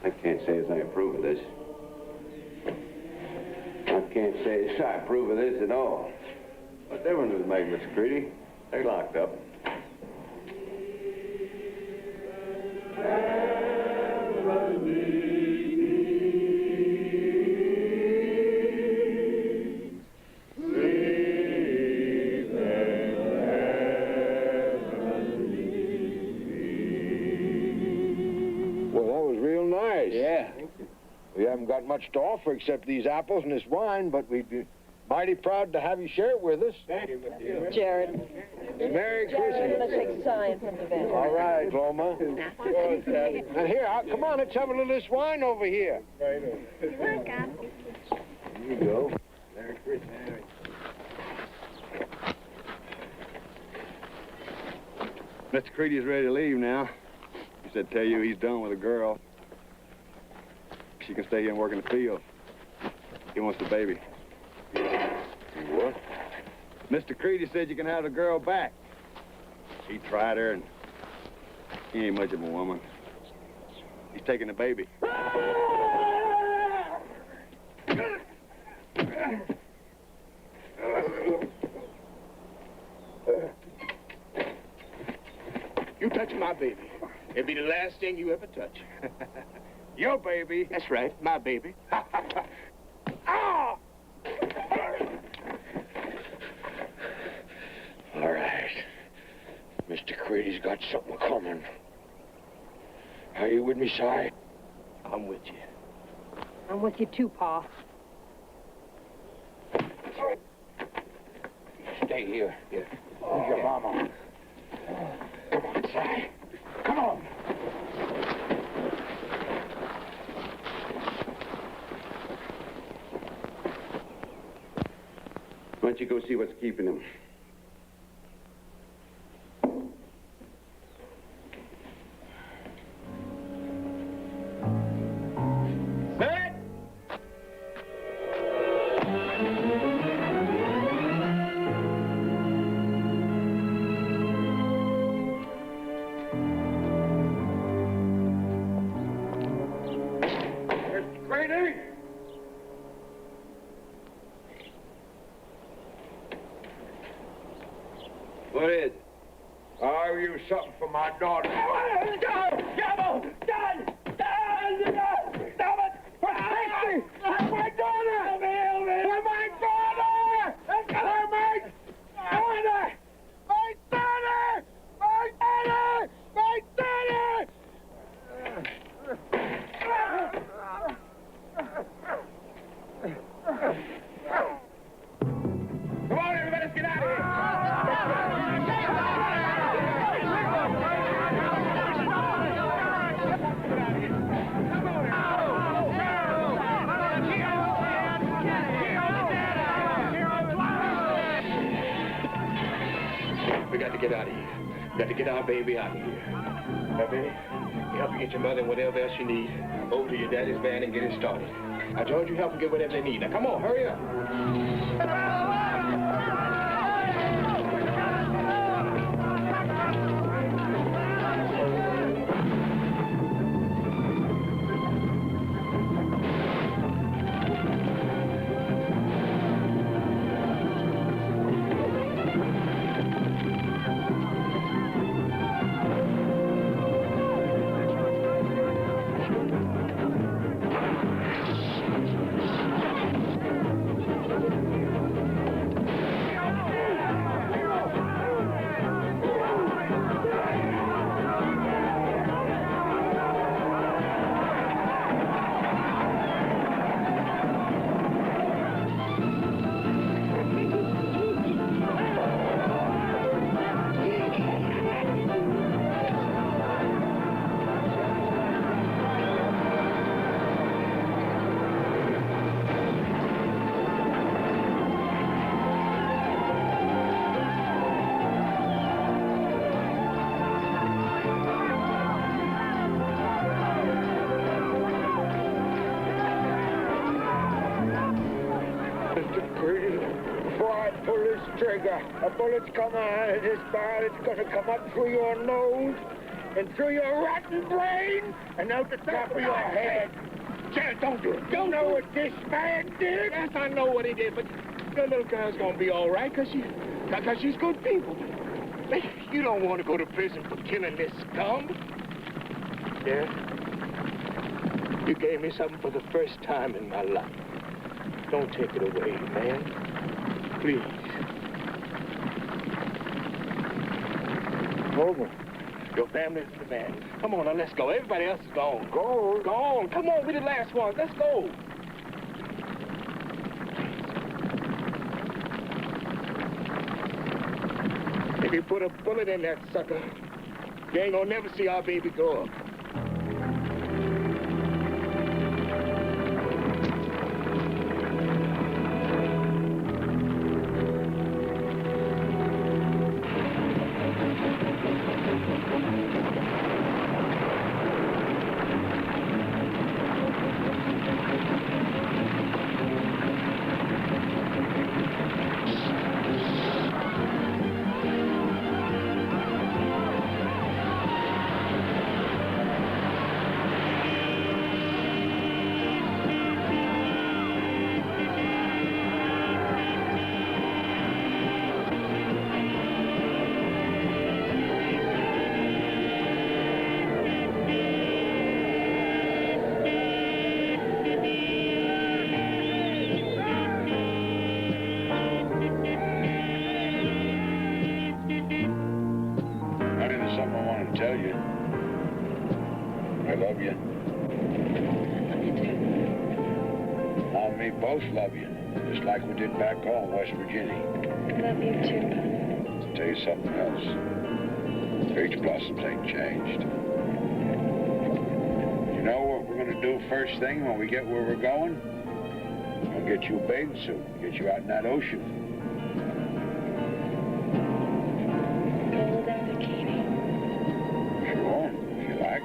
I can't say as I approve of this. I can't say as I approve of this at all. What difference does it make, Mr. Creedy? They're locked up. We haven't got much to offer except these apples and this wine, but we'd be mighty proud to have you share it with us. Thank you. Jared. Merry Christmas. Jared, let's take a sign from the bench. All right, Loma. And here, come on, let's have a little of this wine over here. Here you go. Merry Christmas. Mr. Creedy's ready to leave now. He said tell you he's done with a girl. she can stay here and work in the field. He wants the baby. What? Mr. Creedy said you can have the girl back. He tried her, and he ain't much of a woman. He's taking the baby. You touch my baby, it'll be the last thing you ever touch. Your baby? That's right, my baby. All right. Mr. Creedy's got something coming. Are you with me, Si? I'm with you. I'm with you too, Pa. Stay here. Who's your mama? Come on, Si. Come on. Why don't you go see what's keeping him? What is it? I owe you something for my daughter. Stop it! For my daughter! For my daughter! For my daughter! My daughter! My daughter! My daughter! Come on, everybody, let's get out of here! We got to get out of here. We got to get our baby out of here. Now, baby, you help me get your mother and whatever else you need over to your daddy's van and get it started. Now, George, you help them get whatever they need. Now, come on, hurry up. Trigger. A bullet's coming out of this barrel. It's going to come up through your nose and through your rotten brain and out the top of your head. Jared, don't do it. You know what this man did? Yes, I know what he did, but the little girl's going to be all right because she's good people. You don't want to go to prison for killing this scum. Yeah? You gave me something for the first time in my life. Don't take it away, man. Please. Over. Your family's in the van. Come on, now, let's go. Everybody else is gone. Go? Go on. Come on, we're the last ones. Let's go. If you put a bullet in that sucker, you ain't gonna never see our baby grow up. love you. Love you too. Mom and me both love you, just like we did back home in West Virginia. Love you too. To tell you something else, peach blossoms ain't changed. You know what we're going to do first thing when we get where we're going? We're going to get you a bathing suit, get you out in that ocean. Golden bikini. Sure, if you like.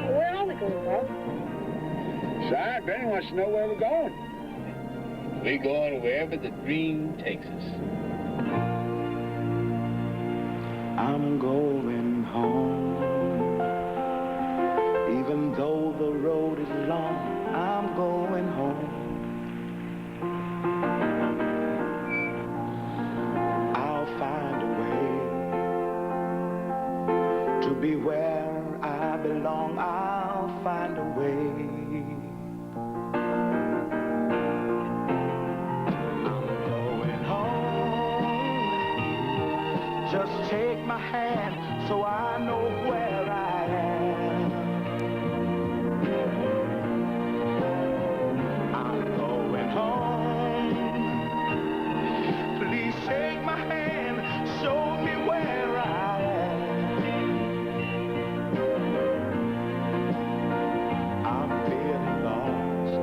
Where are we going, Bob? Son, Benny wants to know where we're going. We're going wherever the dream takes us. I'm going home. Even though the road is long, I'm going home. I'll find a way to be where I belong. I'll find a way. Just take my hand so I know where I am. I'm going home. Please take my hand, show me where I am. I'm feeling lost,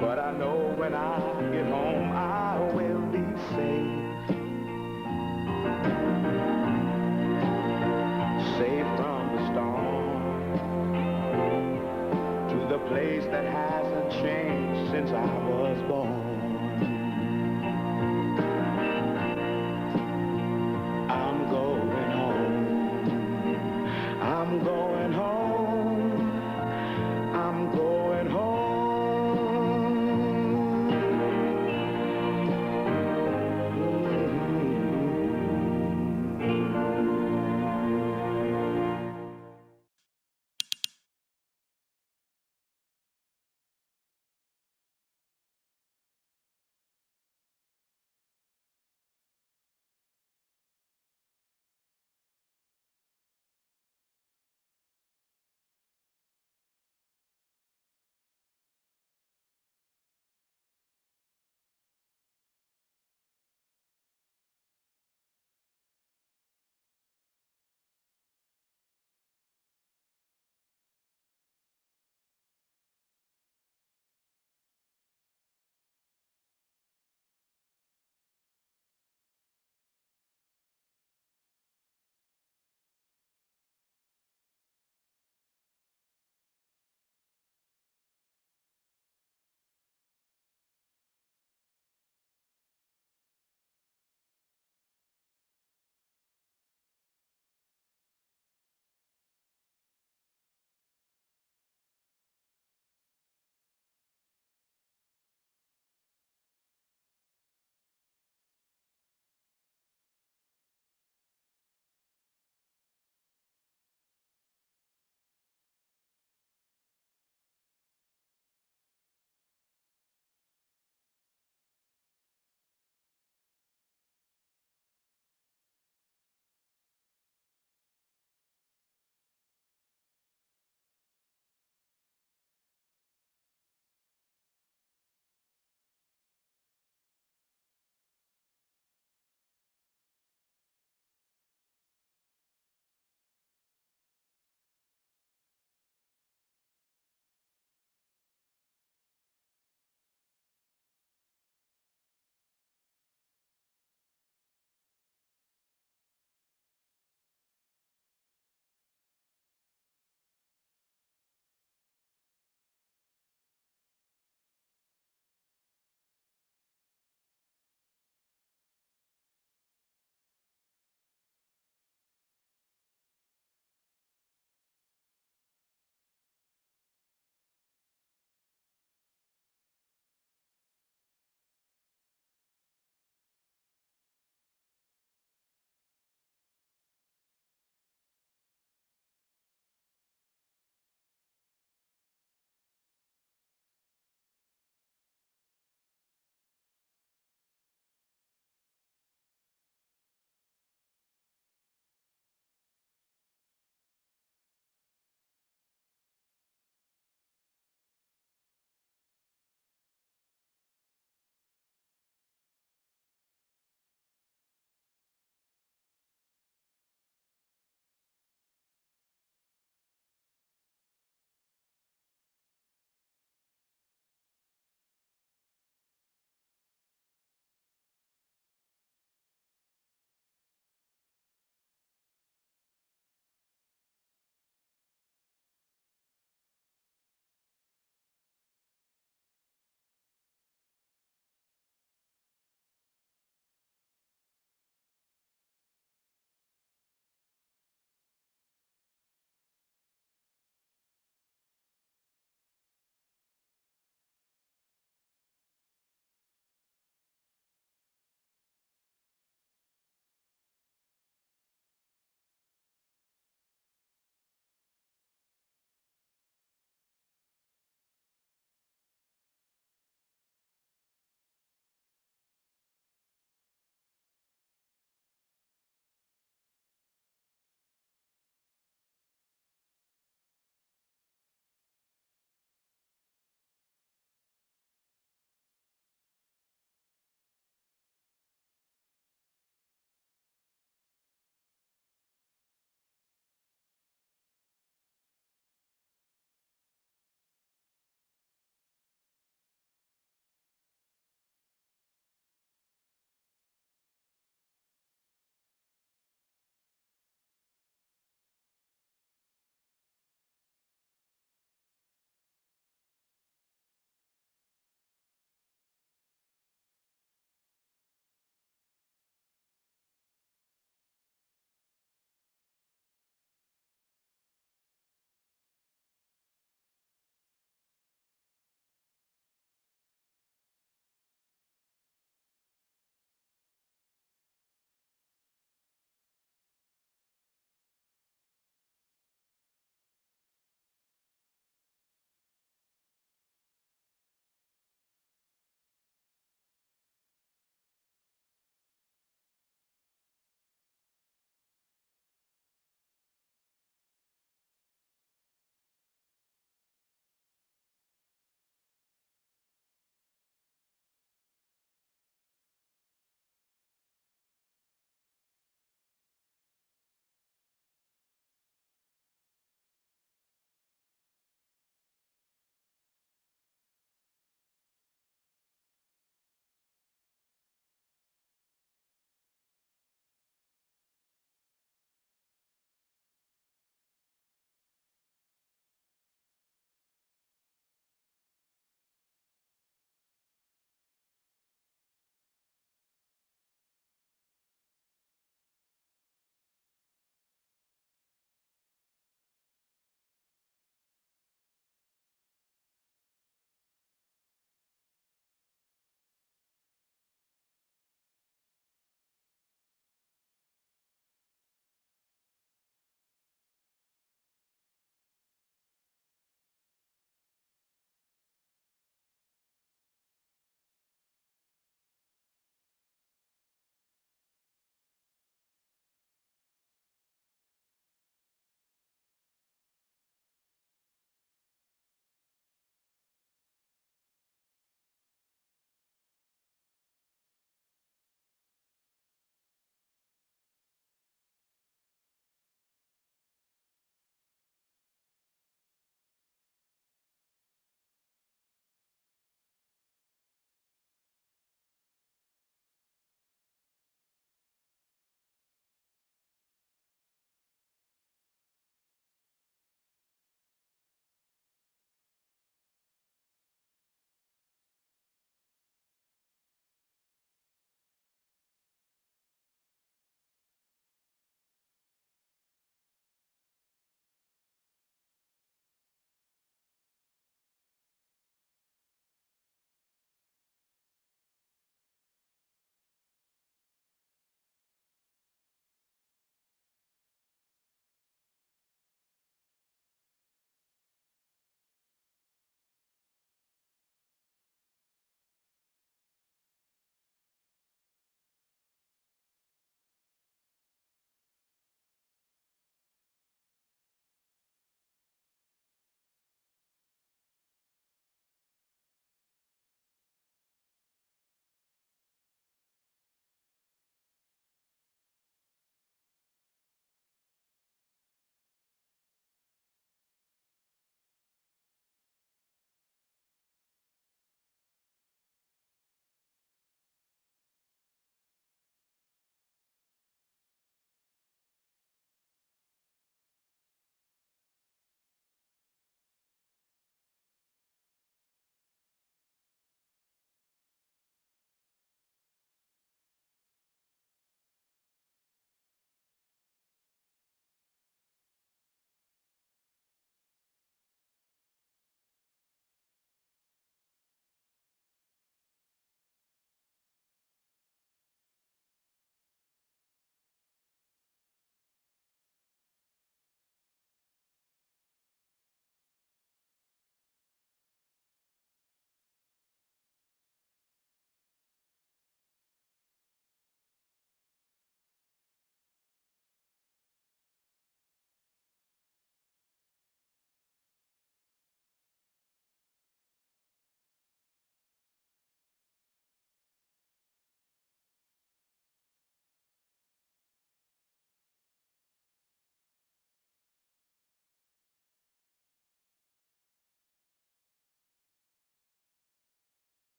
but I know when I get home I will be safe. Safe from the storm, to the place that hasn't changed since I was born.